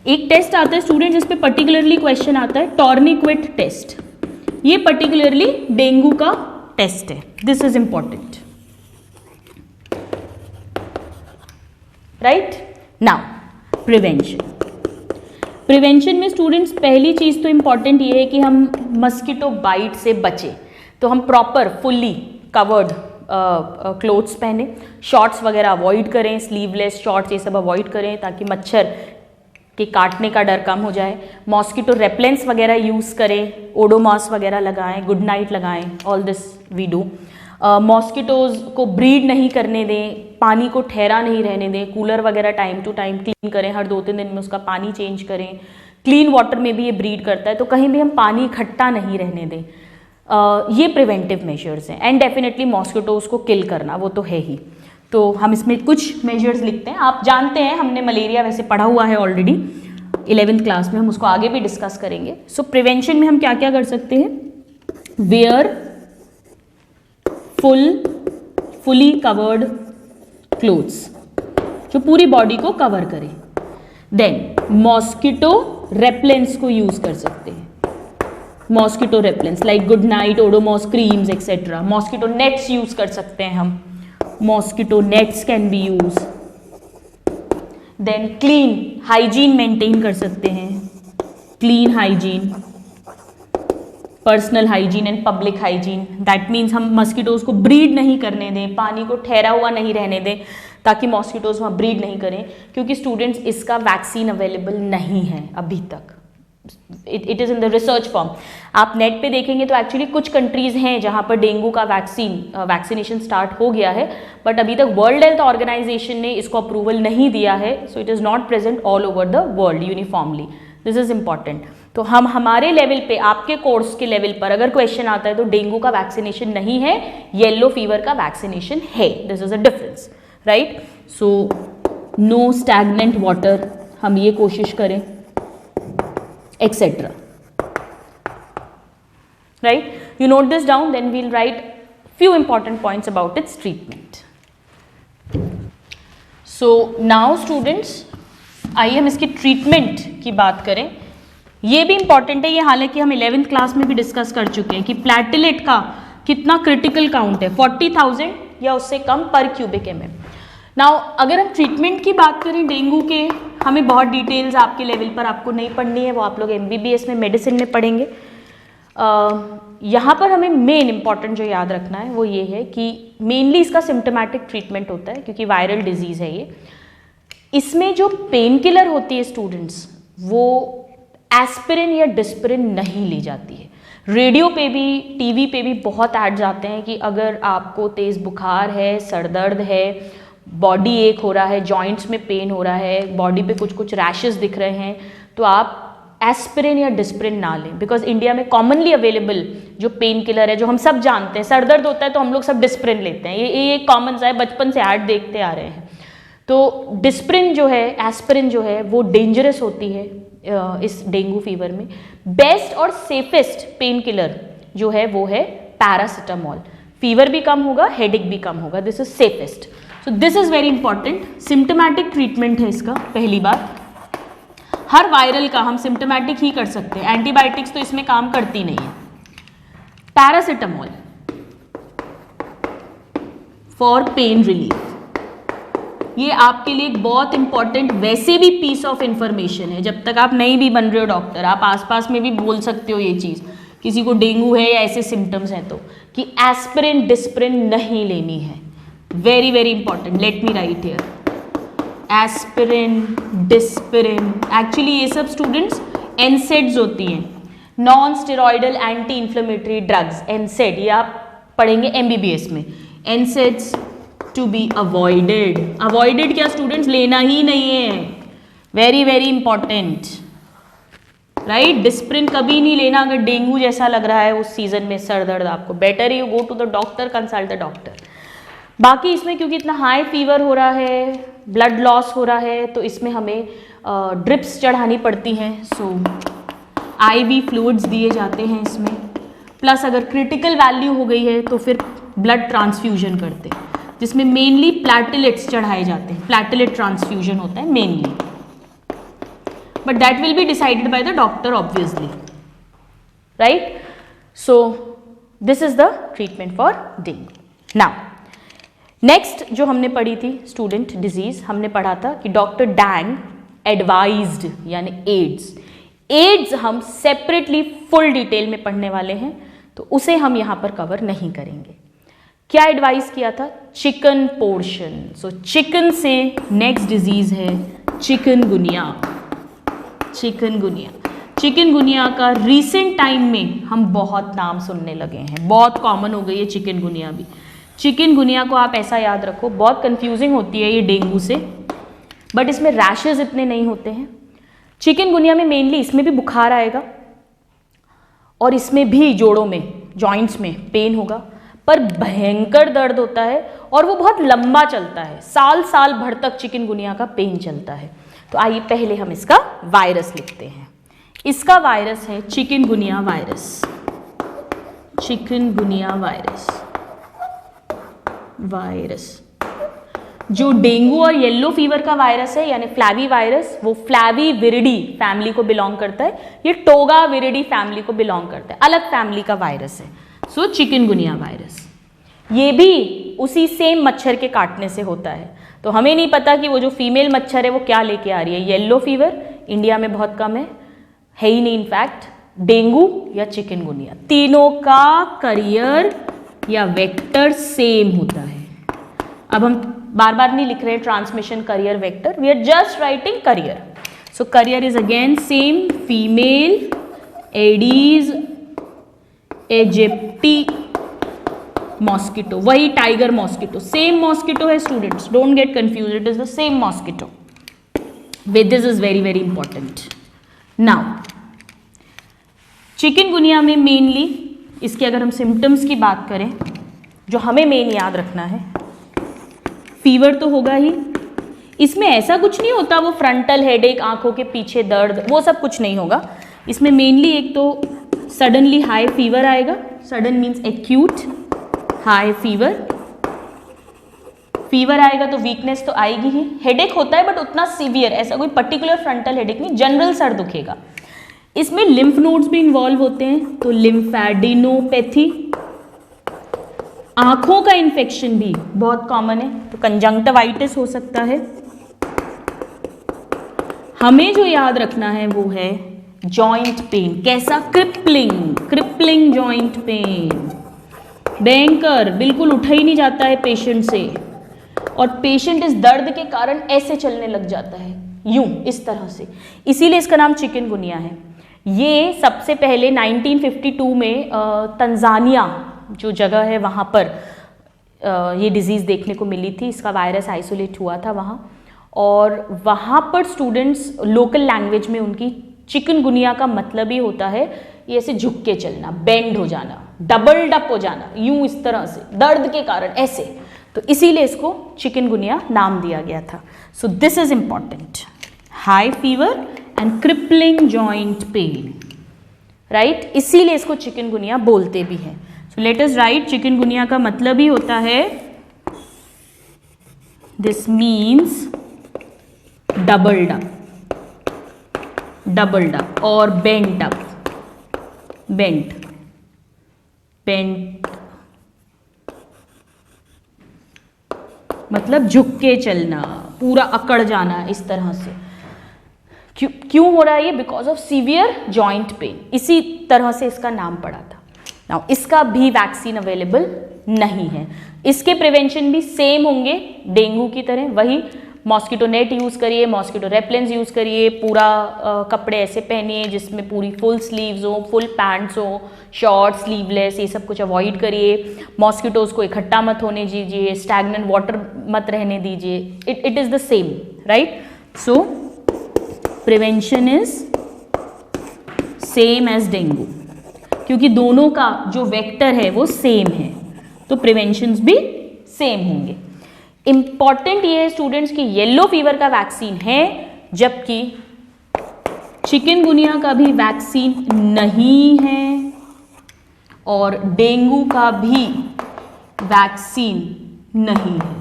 एक टेस्ट आता है स्टूडेंट जिस पे पर्टिकुलरली क्वेश्चन आता है, टॉर्निक्वेट टेस्ट, ये पर्टिकुलरली डेंगू का टेस्ट है, this is important, right. Now prevention, prevention में स्टूडेंट्स पहली चीज तो इंपॉर्टेंट ये है कि हम मस्किटो बाइट से बचें, तो हम प्रॉपर फुल्ली कवर्ड क्लोथ्स पहने, शॉर्ट्स वगैरह अवॉइड करें, स्लीवलेस शॉर्ट्स ये सब अवॉइड करें ताकि मच्छर के काटने का डर कम हो जाए। मॉस्किटो रेपेलेंट्स वगैरह यूज़ करें, ओडोमॉस वगैरह लगाएं, गुड नाइट लगाएं, all this we do. Mosquitoes को ब्रीड नहीं करने दें, पानी को ठहरा नहीं रहने दें, कूलर वगैरह टाइम टू टाइम क्लीन करें, हर 2-3 दिन में उसका पानी चेंज करें। क्लीन वाटर में भी ये ब्रीड करता है, तो कहीं भी हम पानी इकट्ठा नहीं रहने दें। ये प्रिवेंटिव मेजर्स हैं। एंड डेफिनेटली मॉस्किटोज को किल करना वो तो है ही, तो हम इसमें कुछ मेजर्स लिखते हैं। आप जानते हैं हमने मलेरिया वैसे पढ़ा हुआ है ऑलरेडी 11th क्लास में, हम उसको आगे भी डिस्कस करेंगे। सो प्रिवेंशन में हम क्या क्या कर सकते हैं, वेयर फुली कवर्ड क्लोथ्स, जो पूरी बॉडी को कवर करें। देन मॉस्किटो रेपेलेंट्स को यूज कर सकते हैं, mosquito repellents like Good Knight, Odomos creams etcetera. Mosquito nets use कर सकते हैं हम, mosquito nets can be use. Then clean hygiene maintain कर सकते हैं, clean hygiene, personal hygiene and public hygiene. That means हम मॉस्किटोज को ब्रीड नहीं करने दें, पानी को ठहरा हुआ नहीं रहने दें ताकि मॉस्किटोज वहाँ ब्रीड नहीं करें, क्योंकि स्टूडेंट्स इसका वैक्सीन अवेलेबल नहीं है अभी तक, it is in the research form. आप नेट पे देखेंगे तो एक्चुअली कुछ कंट्रीज हैं जहाँ पर डेंगू का वैक्सीनेशन स्टार्ट हो गया है, बट अभी तक वर्ल्ड हेल्थ ऑर्गेनाइजेशन ने इसको अप्रूवल नहीं दिया है, so it is not present all over the world uniformly. This is important. तो हम हमारे लेवल पे, आपके कोर्स के लेवल पर अगर क्वेश्चन आता है तो डेंगू का वैक्सीनेशन नहीं है, येलो फीवर का वैक्सीनेशन है, this is a difference, right. So no stagnant water, हम ये कोशिश करें, etc. Right? You note this down, then we'll write few important points about its treatment. So now students, आइए हम इसकी ट्रीटमेंट की बात करें। ये भी इंपॉर्टेंट है, ये हालांकि हम 11th क्लास में भी डिस्कस कर चुके हैं कि प्लेटलेट का कितना क्रिटिकल काउंट है, 40,000 या उससे कम पर क्यूबिक mm। नाउ अगर हम ट्रीटमेंट की बात करें डेंगू के, हमें बहुत डिटेल्स आपके लेवल पर आपको नहीं पढ़नी है, वो आप लोग MBBS में मेडिसिन में पढ़ेंगे। यहाँ पर हमें मेन इंपॉर्टेंट जो याद रखना है वो ये है कि मेनली इसका सिम्टोमेटिक ट्रीटमेंट होता है, क्योंकि वायरल डिजीज़ है ये। इसमें जो पेन किलर होती है स्टूडेंट्स, वो एस्पिरिन या डिस्पिरिन नहीं ली जाती है। रेडियो पे भी, टीवी पे भी बहुत ऐड्स आते हैं कि अगर आपको तेज़ बुखार है, सर दर्द है, बॉडी एक हो रहा है, जॉइंट्स में पेन हो रहा है, बॉडी पे कुछ कुछ रैशेस दिख रहे हैं, तो आप एस्पिरिन या डिस्प्रिन ना लें, बिकॉज इंडिया में कॉमनली अवेलेबल जो पेन किलर है, जो हम सब जानते हैं, सर दर्द होता है तो हम लोग सब डिस्प्रिन लेते हैं, ये कॉमन सा है, बचपन से ऐड देखते आ रहे हैं। तो डिस्प्रिन जो है, एस्पिरिन जो है, वो डेंजरस होती है इस डेंगू फीवर में। बेस्ट और सेफेस्ट पेन किलर जो है वो है पैरासिटामोल। फीवर भी कम होगा, हेडेक भी कम होगा, this is safest. So this is very important. Symptomatic treatment है इसका। पहली बात, हर वायरल का हम सिम्टोमैटिक ही कर सकते हैं, एंटीबायोटिक्स तो इसमें काम करती नहीं है। पैरासिटामोल फॉर पेन रिलीफ, ये आपके लिए एक बहुत इंपॉर्टेंट वैसे भी पीस ऑफ इंफॉर्मेशन है। जब तक आप नहीं भी बन रहे हो डॉक्टर, आप आसपास में भी बोल सकते हो ये चीज़, किसी को डेंगू है या ऐसे सिम्टम्स हैं तो, कि एस्पिरिन डिस्प्रिन नहीं लेनी है। Very very important, let me write here, aspirin Disprin, actually ये सब स्टूडेंट्स एनसेड्स होती हैं, non steroidal anti inflammatory drugs, NSAID, ये आप पढ़ेंगे MBBS में। NSAIDs to be avoided. Avoided क्या स्टूडेंट्स, लेना ही नहीं है, very very important, right. Disprin कभी नहीं लेना अगर डेंगू जैसा लग रहा है उस सीजन में, सर दर्द आपको, better you go to the doctor, consult the doctor. बाकी इसमें क्योंकि इतना हाई फीवर हो रहा है, ब्लड लॉस हो रहा है, तो इसमें हमें ड्रिप्स चढ़ानी पड़ती हैं। सो IV फ्लूइड्स दिए जाते हैं इसमें, प्लस अगर क्रिटिकल वैल्यू हो गई है तो फिर ब्लड ट्रांसफ्यूजन करते हैं, जिसमें मेनली प्लेटलेट्स चढ़ाए जाते हैं, प्लेटलेट ट्रांसफ्यूजन होता है mainly, but that will be decided by the doctor obviously, right. So this is the treatment for dengue. Now next जो हमने पढ़ी थी स्टूडेंट डिजीज, हमने पढ़ा था कि डॉक्टर डैंग एडवाइज्ड, यानी एड्स। एड्स हम सेपरेटली फुल डिटेल में पढ़ने वाले हैं, तो उसे हम यहाँ पर कवर नहीं करेंगे। क्या एडवाइस किया था, चिकन पोर्शन। सो चिकन से नेक्स्ट डिजीज है चिकनगुनिया। चिकनगुनिया, चिकनगुनिया का रीसेंट टाइम में हम बहुत नाम सुनने लगे हैं, बहुत कॉमन हो गई है चिकनगुनिया भी। चिकनगुनिया को आप ऐसा याद रखो, बहुत कंफ्यूजिंग होती है ये डेंगू से, बट इसमें रैशेज इतने नहीं होते हैं। चिकनगुनिया में मेनली इसमें भी बुखार आएगा और इसमें भी जोड़ों में, जॉइंट्स में पेन होगा, पर भयंकर दर्द होता है और वो बहुत लंबा चलता है, साल साल भर तक चिकनगुनिया का पेन चलता है। तो आइए पहले हम इसका वायरस लिखते हैं। इसका वायरस है चिकनगुनिया वायरस। चिकनगुनिया वायरस, जो डेंगू और येलो फीवर का वायरस है यानी फ्लैवी वायरस, वो फ्लैवीविरिडी फैमिली को बिलोंग करता है। ये टोगाविरिडी फैमिली को बिलोंग करता है, अलग फैमिली का वायरस है। सो चिकनगुनिया वायरस, ये भी उसी सेम मच्छर के काटने से होता है। तो हमें नहीं पता कि वो जो फीमेल मच्छर है वो क्या लेके आ रही है। येलो फीवर इंडिया में बहुत कम है ही नहीं इनफैक्ट। डेंगू या चिकनगुनिया, तीनों का करियर या वेक्टर सेम होता है। अब हम बार बार नहीं लिख रहे हैं transmission carrier vector, we are just writing carrier. So carrier is again same, female Aedes aegypti mosquito, वही टाइगर मॉस्किटो, सेम मॉस्किटो है students, don't get confuse, it is the same mosquito. With this is very very important. Now chikungunya में mainly इसके अगर हम symptoms की बात करें, जो हमें मेन याद रखना है, फीवर तो होगा ही, इसमें ऐसा कुछ नहीं होता वो फ्रंटल हेडेक, आंखों के पीछे दर्द, वो सब कुछ नहीं होगा। इसमें मेनली एक तो सडनली हाई फीवर आएगा, sudden means acute high fever, fever आएगा तो वीकनेस तो आएगी ही, हेडेक होता है बट उतना सीवियर, ऐसा कोई पर्टिकुलर फ्रंटल हेडेक नहीं, जनरल सर दुखेगा। इसमें लिम्फ नोड्स भी इन्वॉल्व होते हैं, तो लिम्फेडिनोपैथी, आंखों का इन्फेक्शन भी बहुत कॉमन है, तो कंजंक्टिवाइटिस हो सकता है। हमें जो याद रखना है वो है जॉइंट पेन, कैसा, क्रिपलिंग जॉइंट पेन, भयंकर, बिल्कुल उठा ही नहीं जाता है पेशेंट से, और पेशेंट इस दर्द के कारण ऐसे चलने लग जाता है, यूं, इस तरह से, इसीलिए इसका नाम चिकनगुनिया है। ये सबसे पहले 1952 में तंजानिया जो जगह है वहाँ पर ये डिजीज़ देखने को मिली थी, इसका वायरस आइसोलेट हुआ था वहाँ, और वहाँ पर स्टूडेंट्स लोकल लैंग्वेज में उनकी चिकनगुनिया का मतलब ही होता है ये ऐसे झुक के चलना, बेंड हो जाना, डबल्ड अप हो जाना, यूं इस तरह से दर्द के कारण ऐसे, तो इसीलिए इसको चिकनगुनिया नाम दिया गया था। सो this is important, high fever and crippling joint pain, right, इसीलिए इसको चिकनगुनिया बोलते भी हैं। So let us right, chikungunya का मतलब ही होता है, दिस मीन्स डबल्ड अप और बेंट अप, बेंट मतलब झुक के चलना, पूरा अकड़ जाना इस तरह से। क्यों हो रहा है ये? Because of severe joint pain, इसी तरह से इसका नाम पड़ा था। नाउ इसका भी वैक्सीन अवेलेबल नहीं है। इसके प्रिवेंशन भी सेम होंगे डेंगू की तरह, वही मॉस्किटो नेट यूज़ करिए, मॉस्किटो रेपेलेंट्स यूज़ करिए, पूरा कपड़े ऐसे पहनिए जिसमें पूरी फुल स्लीव्स हो, फुल पैंट्स हो, शॉर्ट स्लीवलेस, ये सब कुछ अवॉइड करिए। मॉस्किटोज़ को इकट्ठा मत होने दीजिए, स्टैग्नेंट वाटर मत रहने दीजिए, it is the same, right. So prevention is same as dengue, क्योंकि दोनों का जो वेक्टर है वो सेम है, तो प्रिवेंशंस भी सेम होंगे। इंपॉर्टेंट ये है स्टूडेंट्स कि येलो फीवर का वैक्सीन है, जबकि चिकनगुनिया का भी वैक्सीन नहीं है और डेंगू का भी वैक्सीन नहीं है।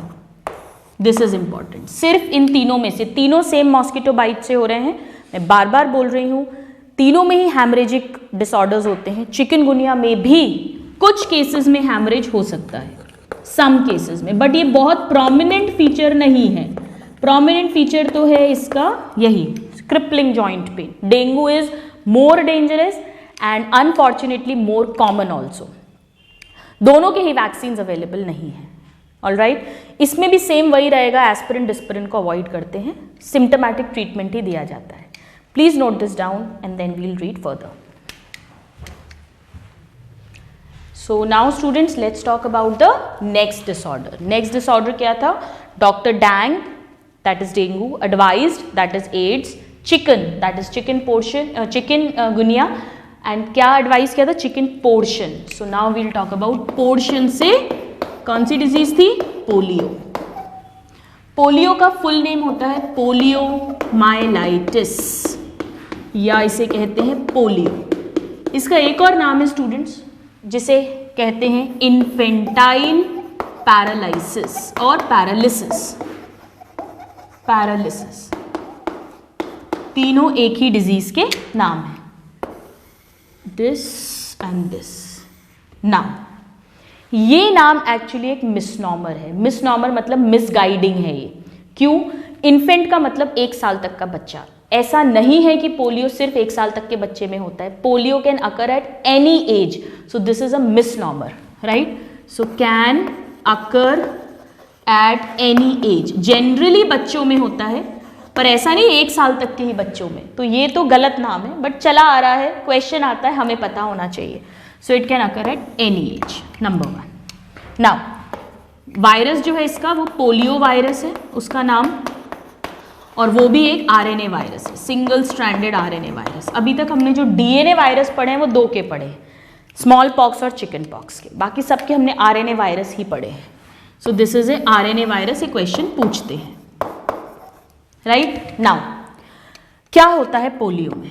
This is important. सिर्फ इन तीनों में से, तीनों सेम मॉस्किटो बाइट से हो रहे हैं, मैं बार बार बोल रही हूं, तीनों में ही हैमरेजिक डिसऑर्डर्स होते हैं। चिकनगुनिया में भी कुछ केसेस में हैमरेज हो सकता है, सम केसेस में, बट ये बहुत प्रोमिनेंट फीचर नहीं है। प्रोमिनेंट फीचर तो है इसका यही crippling joint pain. Dengue is more dangerous and unfortunately more common also. दोनों के ही वैक्सीन अवेलेबल नहीं है। ऑलराइट, इसमें भी सेम वही रहेगा, एस्पिरिन डिस्पिरिन को अवॉइड करते हैं, सिम्टोमैटिक ट्रीटमेंट ही दिया जाता है। Please note this down and then we'll read further. So now students, let's talk about the next disorder. Next disorder क्या था? Dr. Dang, that is dengue, advised, that is AIDS, chicken, that is chikungunya, and क्या advice किया था? Chicken portion. So now we'll talk about portion से कौन सी disease थी? Polio. Polio का full name होता है पोलियोमाइलाइटिस, या इसे कहते हैं पोलियो। इसका एक और नाम है स्टूडेंट्स, जिसे कहते हैं इन्फेंटाइल पैरालिसिस और पैरालिसिस। तीनों एक ही डिजीज के नाम हैं, दिस एंड दिस। नाम, ये नाम एक्चुअली एक मिसनॉमर है। मिसनॉमर मतलब मिसगाइडिंग है ये। क्यों? इन्फेंट का मतलब 1 साल तक का बच्चा। ऐसा नहीं है कि पोलियो सिर्फ 1 साल तक के बच्चे में होता है। Polio can occur at any age, so this is a misnomer, right. So can occur at any age, generally बच्चों में होता है, पर ऐसा नहीं 1 साल तक के ही बच्चों में। तो ये तो गलत नाम है, बट चला आ रहा है, क्वेश्चन आता है, हमें पता होना चाहिए। So it can occur at any as, number 1। Now virus जो है इसका, वो पोलियो वायरस है उसका नाम, और वो भी एक आरएनए वायरस है, सिंगल स्ट्रैंडेड आरएनए वायरस। अभी तक हमने जो डीएनए वायरस पढ़े हैं वो 2 के पढ़े हैं, स्मॉल पॉक्स और चिकन पॉक्स के, बाकी सबके हमने आरएनए वायरस ही पढ़े हैं। सो this is a RNA virus, ये क्वेश्चन पूछते हैं, राइट। नाउ क्या होता है पोलियो में?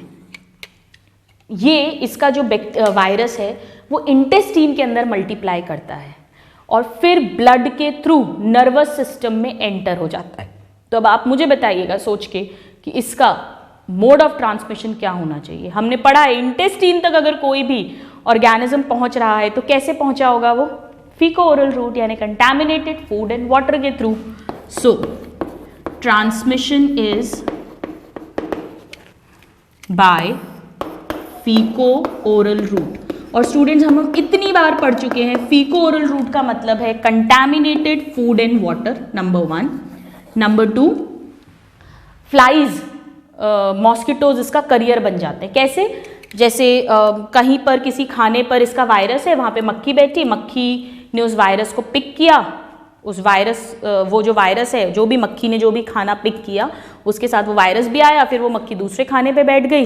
ये इसका जो वायरस है वो इंटेस्टीन के अंदर मल्टीप्लाई करता है और फिर ब्लड के थ्रू नर्वस सिस्टम में एंटर हो जाता है। तो अब आप मुझे बताइएगा सोच के कि इसका मोड ऑफ ट्रांसमिशन क्या होना चाहिए। हमने पढ़ा है इंटेस्टीन तक अगर कोई भी ऑर्गेनिज्म पहुंच रहा है तो कैसे पहुंचा होगा वो? फीको ओरल रूट, यानी कंटैमिनेटेड फूड एंड वाटर के through. So transmission is by feco oral route. और स्टूडेंट्स, हम इतनी बार पढ़ चुके हैं, फीको ओरल रूट का मतलब है contaminated food and water, number 1। Number 2, flies, mosquitoes इसका करियर बन जाते हैं। कैसे? जैसे कहीं पर किसी खाने पर इसका वायरस है, वहाँ पे मक्खी बैठी, मक्खी ने उस वायरस को पिक किया, उस वायरस वो जो वायरस है, जो भी मक्खी ने जो भी खाना पिक किया उसके साथ वो वायरस भी आया, फिर वो मक्खी दूसरे खाने पे बैठ गई,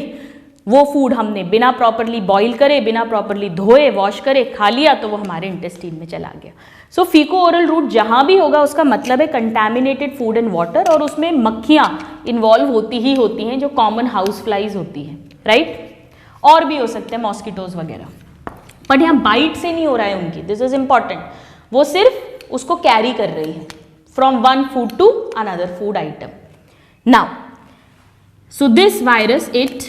वो फूड हमने बिना प्रॉपरली बॉईल करे, बिना प्रॉपरली धोए, वॉश करे खा लिया तो वो हमारे इंटेस्टाइन में चला गया। सो फीको ओरल रूट जहाँ भी होगा उसका मतलब है कंटैमिनेटेड फूड एंड वाटर, और उसमें मक्खियाँ इन्वॉल्व होती ही होती हैं जो कॉमन हाउस फ्लाइज होती हैं, राइट। और भी हो सकते हैं मॉस्किटोज वगैरह, बट यहाँ बाइट से नहीं हो रहा है उनकी, दिस इज इंपॉर्टेंट। वो सिर्फ उसको कैरी कर रही है from one food to another food item. Now so this virus it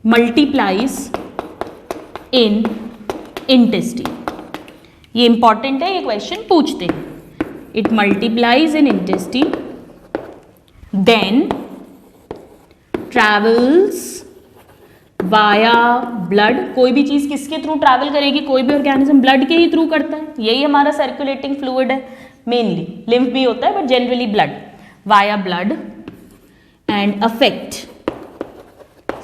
multiplies in intestine. ये इंपॉर्टेंट है, ये क्वेश्चन पूछते हैं। It multiplies in intestine, then travels via blood. कोई भी चीज किसके थ्रू ट्रैवल करेगी, कोई भी ऑर्गेनिज्म ब्लड के ही थ्रू करता है, यही हमारा सर्कुलेटिंग फ्लूइड है मेनली, लिम्फ भी होता है but generally blood, via blood and affect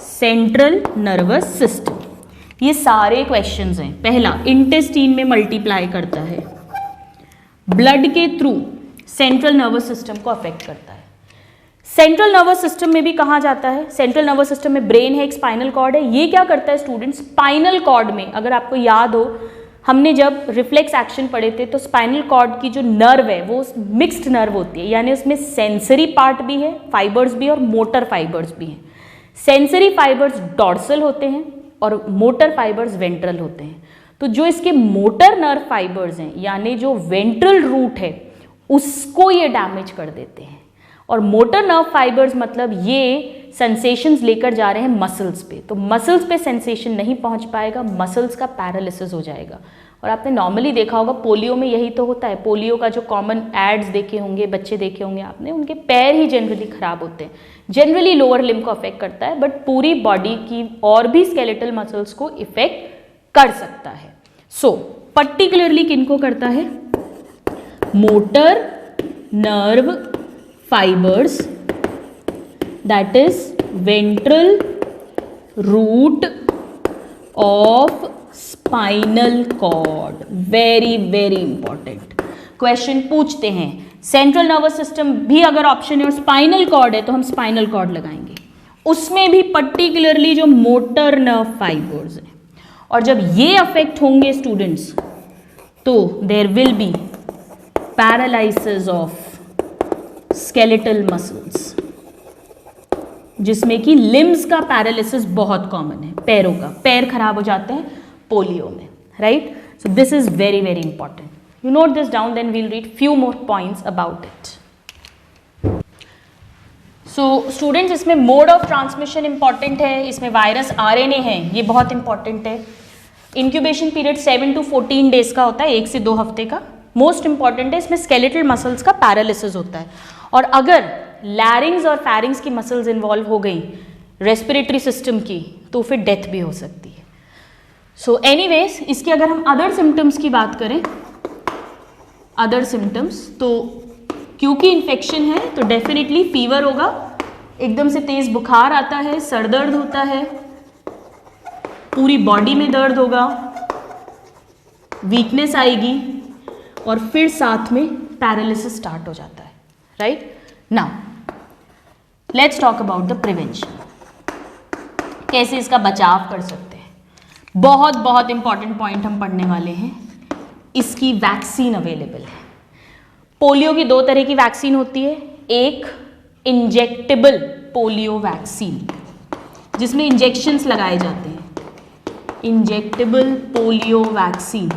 central nervous system. ये सारे क्वेश्चंस हैं। पहला, इंटेस्टाइन में मल्टीप्लाई करता है, ब्लड के थ्रू सेंट्रल नर्वस सिस्टम को अफेक्ट करता है। सेंट्रल नर्वस सिस्टम में भी कहा जाता है, सेंट्रल नर्वस सिस्टम में ब्रेन है, एक स्पाइनल कॉर्ड है। ये क्या करता है स्टूडेंट्स, स्पाइनल कॉर्ड में अगर आपको याद हो, हमने जब रिफ्लेक्स एक्शन पढ़े थे तो स्पाइनल कॉर्ड की जो नर्व है वो मिक्स्ड नर्व होती है, यानी उसमें सेंसरी पार्ट भी है, फाइबर्स भी, और मोटर फाइबर्स भी हैं। सेंसरी फाइबर्स डॉर्सल होते हैं और मोटर फाइबर्स वेंट्रल होते हैं। तो जो इसके मोटर नर्व फाइबर्स हैं, यानी जो वेंट्रल रूट है, उसको ये डैमेज कर देते हैं। और मोटर नर्व फाइबर्स मतलब ये सेंसेशंस लेकर जा रहे हैं मसल्स पे, तो मसल्स पे सेंसेशन नहीं पहुंच पाएगा, मसल्स का पैरालिसिस हो जाएगा। और आपने नॉर्मली देखा होगा पोलियो में यही तो होता है, पोलियो का जो कॉमन एड्स देखे होंगे, बच्चे देखे होंगे आपने, उनके पैर ही जनरली खराब होते हैं। जनरली लोअर लिम्ब को अफेक्ट करता है, बट पूरी बॉडी की और भी स्केलेटल मसल्स को इफेक्ट कर सकता है। सो पर्टिकुलरली किनको करता है, motor nerve fibers, that is ventral root of spinal cord. very very important question पूछते हैं। सेंट्रल नर्वस सिस्टम भी अगर ऑप्शन है और स्पाइनल कॉर्ड है तो हम स्पाइनल कॉर्ड लगाएंगे, उसमें भी पर्टिकुलरली जो मोटर नर्व फाइबर्स हैं। और जब ये अफेक्ट होंगे स्टूडेंट्स तो there will be paralysis of skeletal muscles, जिसमें कि लिम्स का पैरालिसिस बहुत कॉमन है, पैरों का, पैर खराब हो जाते हैं पोलियो में, right. So this is very very important, you note this down, then we'll read few more points about it. So students, इसमें मोड ऑफ ट्रांसमिशन इंपॉर्टेंट है, इसमें वायरस आरएनए है, ये बहुत इंपॉर्टेंट है। इंक्यूबेशन पीरियड 7 to 14 डेज का होता है, 1 से 2 हफ्ते का। मोस्ट इंपॉर्टेंट है, इसमें स्केलेटल मसल्स का पैरालिसिस होता है, और अगर लैरिंग्स और फैरिंग्स की मसल्स इन्वॉल्व हो गई रेस्पिरेटरी सिस्टम की तो फिर डेथ भी हो सकती है। सो एनीवेज, इसके अगर हम अदर सिम्टम्स की बात करें, अदर सिम्टम्स, तो क्योंकि इन्फेक्शन है तो डेफिनेटली फीवर होगा, एकदम से तेज बुखार आता है, सर दर्द होता है, पूरी बॉडी में दर्द होगा, वीकनेस आएगी, और फिर साथ में पैरालिसिस स्टार्ट हो जाता है, right. Now let's talk about the prevention, कैसे इसका बचाव कर सकते हैं। बहुत बहुत इंपॉर्टेंट पॉइंट हम पढ़ने वाले हैं। इसकी वैक्सीन अवेलेबल है। पोलियो की 2 तरह की वैक्सीन होती है, एक इंजेक्टेबल पोलियो वैक्सीन जिसमें इंजेक्शंस लगाए जाते हैं, इंजेक्टेबल पोलियो वैक्सीन,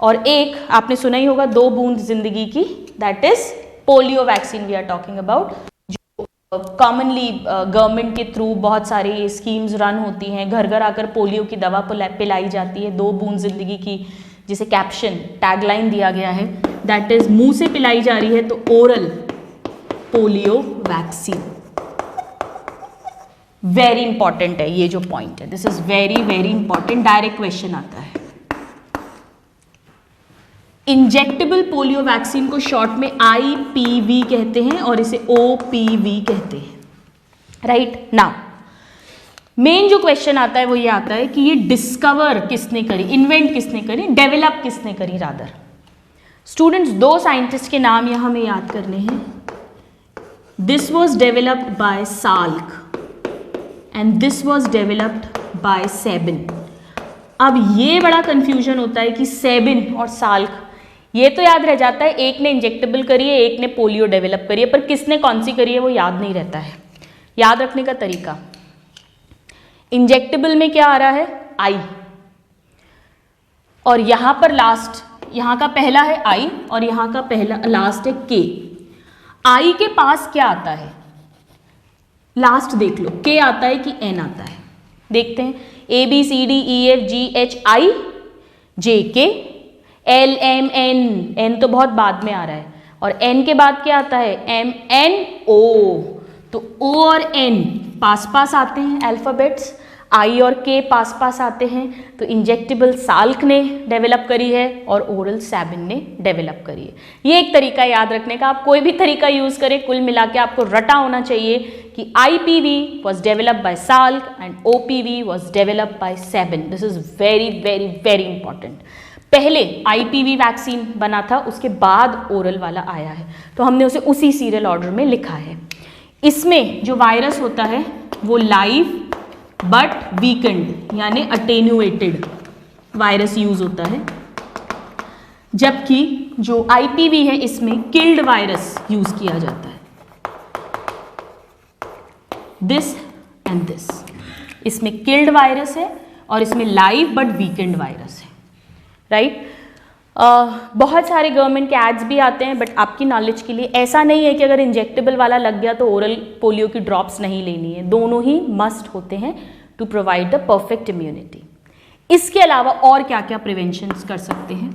और एक आपने सुना ही होगा 2 बूंद जिंदगी की, that is polio vaccine we are talking about, जो कॉमनली गवर्नमेंट के थ्रू बहुत सारी स्कीम्स रन होती हैं, घर घर आकर पोलियो की दवा पिलाई जाती है, 2 बूंद जिंदगी की, जिसे कैप्शन टैगलाइन दिया गया है, दैट इज मुंह से पिलाई जा रही है तो oral polio vaccine. Very important है ये जो पॉइंट है, this is very very important, direct question आता है। इंजेक्टेबल पोलियो वैक्सीन को शॉर्ट में IPV कहते हैं और इसे OPV कहते हैं, राइट। नाउ मेन जो क्वेश्चन आता है वो ये आता है कि ये डिस्कवर किसने करी, इन्वेंट किसने करी, डेवलप किसने करी रादर। स्टूडेंट्स, 2 साइंटिस्ट के नाम यहां हमें याद करने हैं, this was developed by Salk and this was developed by Sabin. अब ये बड़ा कंफ्यूजन होता है कि सेबिन और साल्क, ये तो याद रह जाता है, एक ने इंजेक्टेबल करी है, एक ने पोलियो डेवलप करी है, पर किसने कौन सी करी है वो याद नहीं रहता है। याद रखने का तरीका, इंजेक्टेबल में क्या आ रहा है, आई, और यहां पर लास्ट, यहां का पहला है आई और यहां का पहला लास्ट है के। आई के पास क्या आता है, लास्ट देख लो, के आता है कि एन आता है, देखते हैं। A B C D E F G H I J K L M N, N तो बहुत बाद में आ रहा है, और एन के बाद क्या आता है, एम एन ओ। तो ओ और एन पास पास आते हैं अल्फाबेट्स, आई और के पास पास आते हैं। तो इंजेक्टेबल साल्क ने डेवलप करी है और ओरल सेबिन ने डेवलप करी है। ये एक तरीका याद रखने का, आप कोई भी तरीका यूज करें, कुल मिला के आपको रटा होना चाहिए कि IPV was developed by Salk and OPV was developed by Sabin. This is very very very important. पहले IPV वैक्सीन बना था, उसके बाद ओरल वाला आया है, तो हमने उसे उसी सीरियल ऑर्डर में लिखा है। इसमें जो वायरस होता है वो लाइव बट वीकेंड यानी अटेन्यूएटेड वायरस यूज होता है, जबकि जो IPV है इसमें किल्ड वायरस यूज किया जाता है। दिस एंड दिस, इसमें किल्ड वायरस है और इसमें लाइव बट वीकेंड वायरस है, राइट। बहुत सारे गवर्नमेंट के एड्स भी आते हैं, बट आपकी नॉलेज के लिए ऐसा नहीं है कि अगर इंजेक्टेबल वाला लग गया तो ओरल पोलियो की ड्रॉप्स नहीं लेनी है, दोनों ही मस्ट होते हैं to provide the perfect immunity. इसके अलावा और क्या क्या प्रिवेंशन कर सकते हैं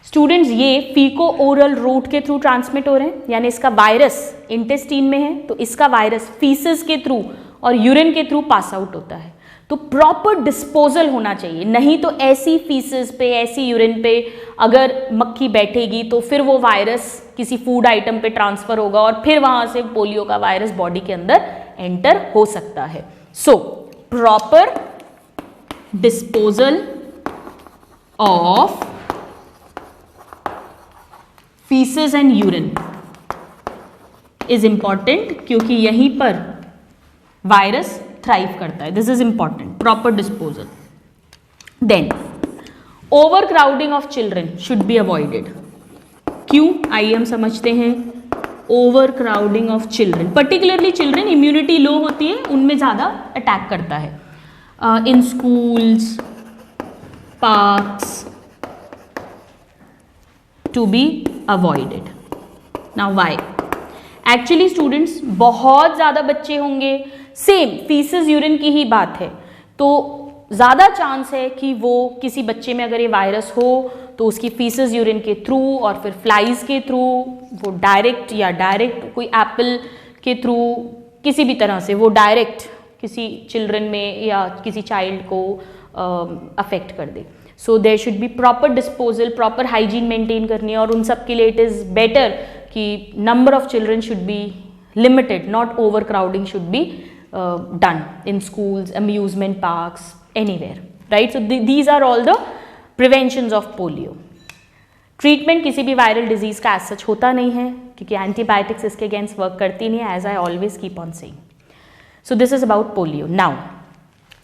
स्टूडेंट्स, ये फीको ओरल रूट के थ्रू ट्रांसमिट हो रहे हैं, यानी इसका वायरस इंटेस्टीन में है तो इसका वायरस फीसेस के थ्रू और यूरिन के थ्रू पास आउट होता है, तो प्रॉपर डिस्पोजल होना चाहिए, नहीं तो ऐसी फीसेस पे, ऐसी यूरिन पे अगर मक्खी बैठेगी तो फिर वो वायरस किसी फूड आइटम पे ट्रांसफर होगा और फिर वहां से पोलियो का वायरस बॉडी के अंदर एंटर हो सकता है। So proper disposal of faeces and urine is important, क्योंकि यहीं पर वायरस थ्राइव करता है। This is important, proper disposal. Then overcrowding of children should be avoided. क्यों, आइए हम समझते हैं। Overcrowding of children, particularly children, immunity low होती है उनमें ज़्यादा अटैक करता है। In schools, parks, to be avoided. Now why? Actually students, बहुत ज़्यादा बच्चे होंगे, सेम फीसेस यूरिन की ही बात है, तो ज़्यादा चांस है कि वो किसी बच्चे में अगर ये वायरस हो तो उसकी फीसेस यूरिन के थ्रू और फिर फ्लाइज के थ्रू, वो डायरेक्ट या डायरेक्ट कोई एप्पल के थ्रू, किसी भी तरह से वो डायरेक्ट किसी चिल्ड्रन में या किसी चाइल्ड को अफेक्ट कर दे। So there should be proper disposal, proper hygiene maintain करनी है, और उन सब के लिए इट इज़ बेटर कि number of children should be limited, not over crowding should be done in schools, amusement parks, anywhere, right. So these are all the preventions of polio. Treatment किसी भी वायरल डिजीज का as such होता नहीं है, क्योंकि antibiotics इसके against work करती नहीं है, as I always keep on saying. So this is about polio. Now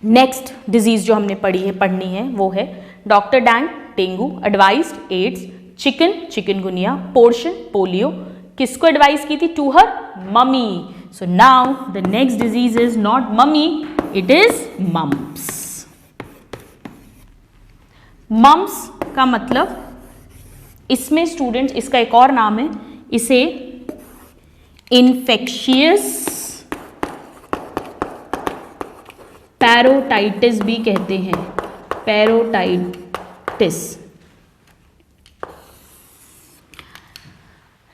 next disease जो हमने पढ़नी है वो है doctor dang, dengue, advised AIDS, chicken, chikungunya, portion, polio. किसको एडवाइस की थी? To her mummy. So now the next disease is not mummy, it is mumps. Mumps का मतलब, इसमें स्टूडेंट्स इसका एक और नाम है, इसे इन्फेक्शियस पैरोटाइटिस भी कहते हैं, पैरोटाइटिस।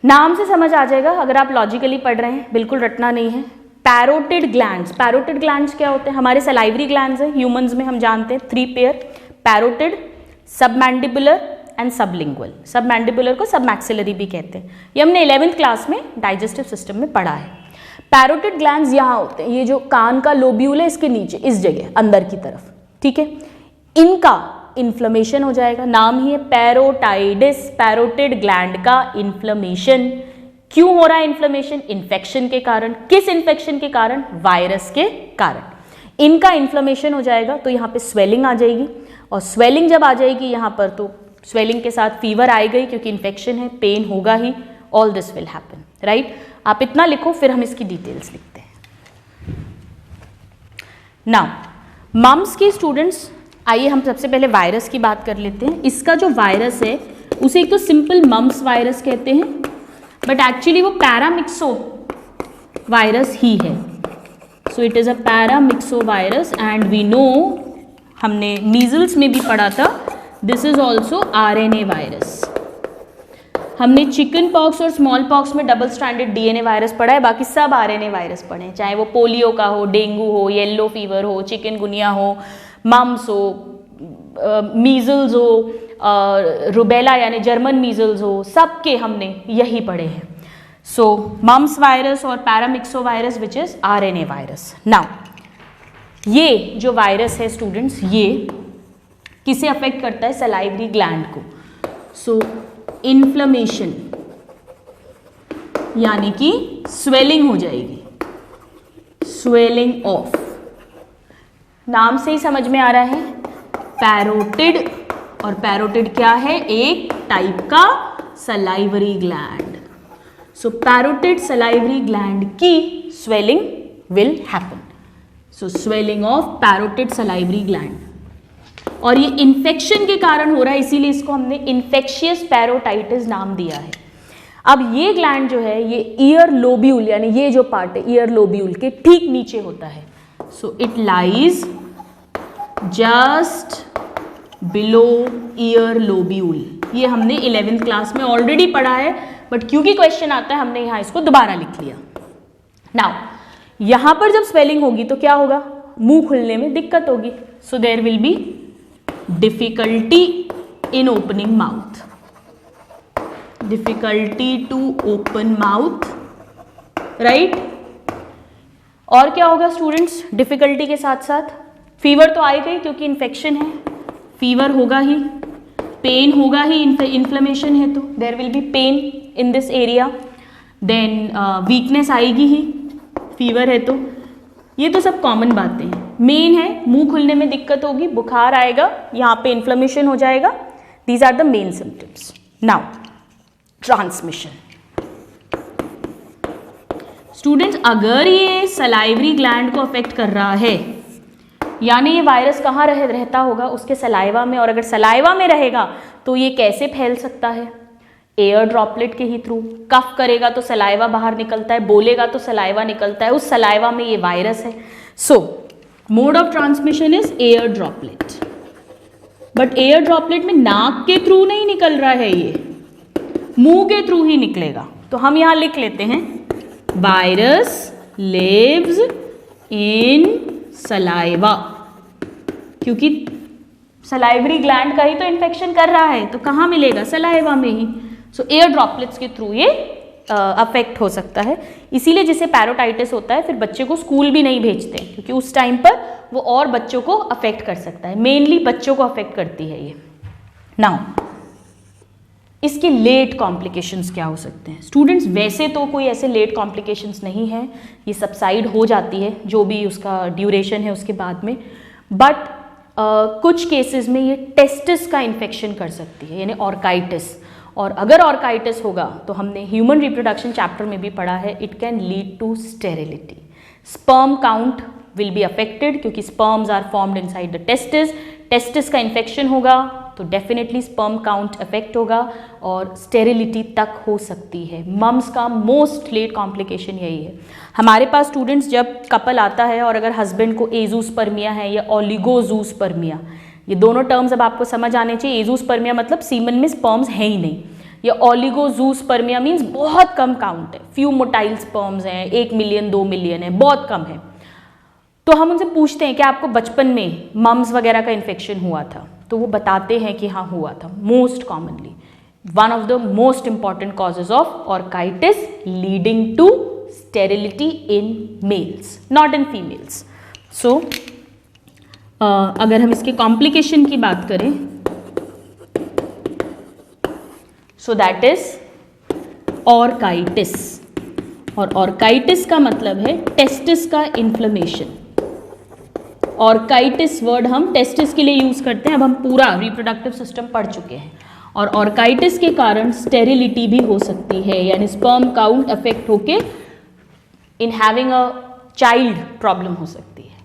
नाम से समझ आ जाएगा अगर आप लॉजिकली पढ़ रहे हैं, बिल्कुल रटना नहीं है। पैरोटिड ग्लैंड्स, पैरोटिड ग्लैंड्स क्या होते हैं? हमारे सलाइवरी ग्लैंड्स हैं, ह्यूमंस में हम जानते हैं 3 pair, parotid, submandibular and sublingual. Submandibular को सबमैक्सिलरी भी कहते हैं, ये हमने 11th क्लास में डाइजेस्टिव सिस्टम में पढ़ा है। पैरोटिड ग्लैंड्स यहाँ होते हैं, ये जो कान का लोब्यूल है इसके नीचे, इस जगह अंदर की तरफ, ठीक है। इनका इन्फ्लेमेशन हो जाएगा, नाम ही है पैरोटाइडिस, पैरोटिड ग्लैंड का इन्फ्लेमेशन। क्यों हो रहा है इन्फ्लेमेशन? इन्फेक्शन के कारण। किस इन्फेक्शन के कारण? वायरस के कारण। इनका इन्फ्लेमेशन हो जाएगा तो यहाँ पे स्वेलिंग आ जाएगी, और स्वेलिंग जब आ जाएगी यहाँ पर तो स्वेलिंग के साथ फीवर आएगा क्योंकि इन्फेक्शन है, पेन होगा ही। All this will happen, right. आप इतना लिखो, फिर हम इसकी डिटेल्स लिखते हैं। नाउ मम्स की स्टूडेंट्स, आइए हम सबसे पहले वायरस की बात कर लेते हैं। इसका जो वायरस है उसे एक तो सिंपल मम्स वायरस कहते हैं, बट एक्चुअली वो पैरामिक्सो वायरस ही है। So it is a paramyxo virus and we know, हमने मीजल्स में भी पढ़ा था, this is also RNA virus. हमने चिकन पॉक्स और स्मॉल पॉक्स में डबल स्ट्रैंडेड डीएनए वायरस पढ़ा है, बाकी सब आरएनए वायरस पढ़े हैं, चाहे वो पोलियो का हो, डेंगू हो, येलो फीवर हो, चिकनगुनिया हो, मम्स हो, मीजल्स हो, रुबेला यानी जर्मन मीजल्स हो, सबके हमने यही पढ़े हैं। सो मम्स वायरस और paramyxo virus which is RNA virus. Now ये जो वायरस है स्टूडेंट्स, ये किसे अफेक्ट करता है? सलाइवरी ग्लैंड को। सो इन्फ्लेमेशन यानी कि स्वेलिंग हो जाएगी, स्वेलिंग ऑफ, नाम से ही समझ में आ रहा है, पैरोटिड। और पैरोटिड क्या है? एक टाइप का सलाइवरी ग्लैंड। सो पैरोटिड सलाइवरी ग्लैंड की swelling will happen. So swelling of parotid salivary gland, और ये इन्फेक्शन के कारण हो रहा है, इसीलिए इसको हमने इन्फेक्शियस पैरोटाइटिस नाम दिया है। अब ये ग्लैंड जो है ये ईयर लोब्यूल यानी ये जो पार्ट है ईयर लोब्यूल के ठीक नीचे होता है। So it lies just below year lobule. ये हमने 11th क्लास में ऑलरेडी पढ़ा है, बट क्योंकि क्वेश्चन आता है हमने यहाँ इसको दोबारा लिख लिया। नाउ यहां पर जब स्वेलिंग होगी तो क्या होगा? मुंह खुलने में दिक्कत होगी। So there will be difficulty in opening mouth, difficulty to open mouth, right. और क्या होगा स्टूडेंट्स? डिफिकल्टी के साथ साथ फीवर तो आएगा ही क्योंकि इन्फेक्शन है, फीवर होगा ही, पेन होगा ही, इन्फ्लेमेशन है तो there will be pain in this area, then weakness आएगी ही, फीवर है तो। ये तो सब कॉमन बातें हैं। मेन है मुंह खुलने में दिक्कत होगी, बुखार आएगा, यहाँ पे इन्फ्लेमेशन हो जाएगा। These are the main symptoms. Now transmission. Students, अगर ये सलाइवरी ग्लैंड को अफेक्ट कर रहा है, यानी ये वायरस कहाँ रहता होगा? उसके सलाइवा में। और अगर सलाइवा में रहेगा तो ये कैसे फैल सकता है? एयर ड्रॉपलेट के ही थ्रू। कफ करेगा तो सलाइवा बाहर निकलता है, बोलेगा तो सलाइवा निकलता है, उस सलाइवा में ये वायरस है। सो mode of transmission is air droplet, but air droplet में नाक के थ्रू नहीं निकल रहा है, ये मुंह के थ्रू ही निकलेगा। तो हम यहां लिख लेते हैं वायरस लिव्स इन सलाइवा, क्योंकि सलाइवरी ग्लैंड का ही तो इन्फेक्शन कर रहा है, तो कहाँ मिलेगा? सलाइवा में ही। सो एयर ड्रॉपलेट्स के थ्रू ये अफेक्ट हो सकता है। इसीलिए जिसे पैरोटाइटिस होता है फिर बच्चे को स्कूल भी नहीं भेजते, क्योंकि उस टाइम पर वो और बच्चों को अफेक्ट कर सकता है। मेनली बच्चों को अफेक्ट करती है ये। नाउ इसके लेट कॉम्प्लिकेशंस क्या हो सकते हैं? स्टूडेंट्स, वैसे तो कोई ऐसे लेट कॉम्प्लिकेशंस नहीं है, ये सबसाइड हो जाती है जो भी उसका ड्यूरेशन है उसके बाद में, बट कुछ केसेस में ये टेस्टिस का इन्फेक्शन कर सकती है, यानी ऑर्काइटिस। और अगर ऑर्काइटिस होगा तो हमने ह्यूमन रिप्रोडक्शन चैप्टर में भी पढ़ा है, it can lead to sterility. Sperm count will be affected क्योंकि sperms are formed inside the testis. Testis का इन्फेक्शन होगा तो डेफिनेटली स्पर्म काउंट अफेक्ट होगा और स्टेरिलिटी तक हो सकती है। मम्स का मोस्ट लेट कॉम्प्लिकेशन यही है। हमारे पास स्टूडेंट्स जब कपल आता है और अगर हस्बैंड को एजूस्पर्मिया है या ओलिगोजूस्पर्मिया, ये दोनों टर्म्स अब आपको समझ आने चाहिए। एजूस्पर्मिया मतलब सीमन में स्पर्म्स हैं ही नहीं, या ओलिगोजूस्पर्मिया मीन्स बहुत कम काउंट है, फ्यू मोटाइल स्पर्म्स हैं, 1 मिलियन 2 मिलियन है, बहुत कम है। तो हम उनसे पूछते हैं कि आपको बचपन में मम्स वगैरह का इन्फेक्शन हुआ था, तो वो बताते हैं कि हाँ हुआ था। Most commonly one of the most important causes of orchitis leading to sterility in males, not in females. So अगर हम इसके कॉम्प्लिकेशन की बात करें, सो दैट इज ऑर्काइटिस, और ऑर्काइटिस का मतलब है टेस्टिस का इन्फ्लेमेशन। ऑर्काइटिस वर्ड हम टेस्टिस के लिए यूज करते हैं, अब हम पूरा रिप्रोडक्टिव सिस्टम पढ़ चुके हैं। और ऑर्काइटिस के कारण स्टेरिलिटी भी हो सकती है, यानी स्पर्म काउंट अफेक्ट होके in having a child problem हो सकती है।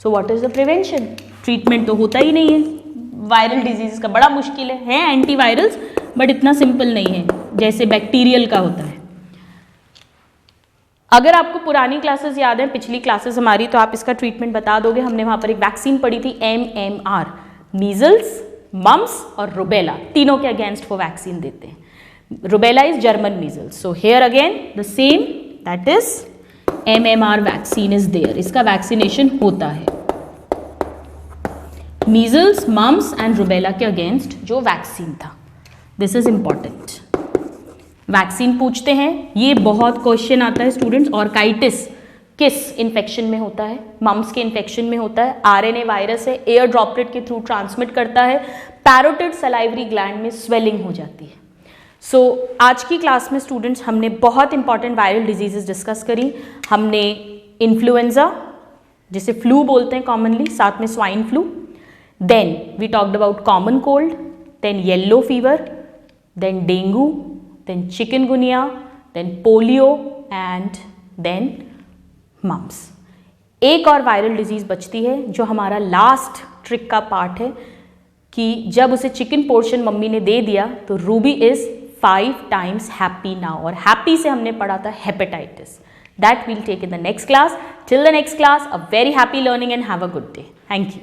So what is the prevention? Treatment तो होता ही नहीं है, वायरल डिजीज का बड़ा मुश्किल है एंटीवायरल्स, बट इतना सिंपल नहीं है जैसे बैक्टीरियल का होता है। अगर आपको पुरानी क्लासेस याद है, पिछली क्लासेस हमारी, तो आप इसका ट्रीटमेंट बता दोगे। हमने वहां पर एक वैक्सीन पढ़ी थी MMR, मीजल्स, मम्स और रुबेला, तीनों के अगेंस्ट वो वैक्सीन देते हैं। Rubella is German measles, so here again the same, that is MMR vaccine is there, इसका वैक्सीनेशन होता है मीजल्स, मम्स एंड रुबेला के अगेंस्ट जो वैक्सीन था। This is important. वैक्सीन पूछते हैं, ये बहुत क्वेश्चन आता है स्टूडेंट्स। ऑर्काइटिस किस इन्फेक्शन में होता है? मम्स के इन्फेक्शन में होता है। RNA वायरस है, एयर ड्रॉपलेट के थ्रू ट्रांसमिट करता है। पैरोटिड सलाइवरी ग्लैंड में स्वेलिंग हो जाती है। सो आज की क्लास में स्टूडेंट्स हमने बहुत इंपॉर्टेंट वायरल डिजीजेस डिस्कस करी। हमने इन्फ्लुएंजा, जिसे फ्लू बोलते हैं कॉमनली, साथ में swine flu, then we talked about common cold, then yellow fever, then dengue, then chikungunya, then polio and then mumps. एक और वायरल डिजीज बचती है जो हमारा लास्ट ट्रिक का पार्ट है, कि जब उसे चिकन पोर्शन मम्मी ने दे दिया तो Ruby is 5 times happy now, और हैप्पी से हमने पढ़ा था hepatitis. That we'll take in the next class. Till the next class, a very happy learning and have a good day. Thank you.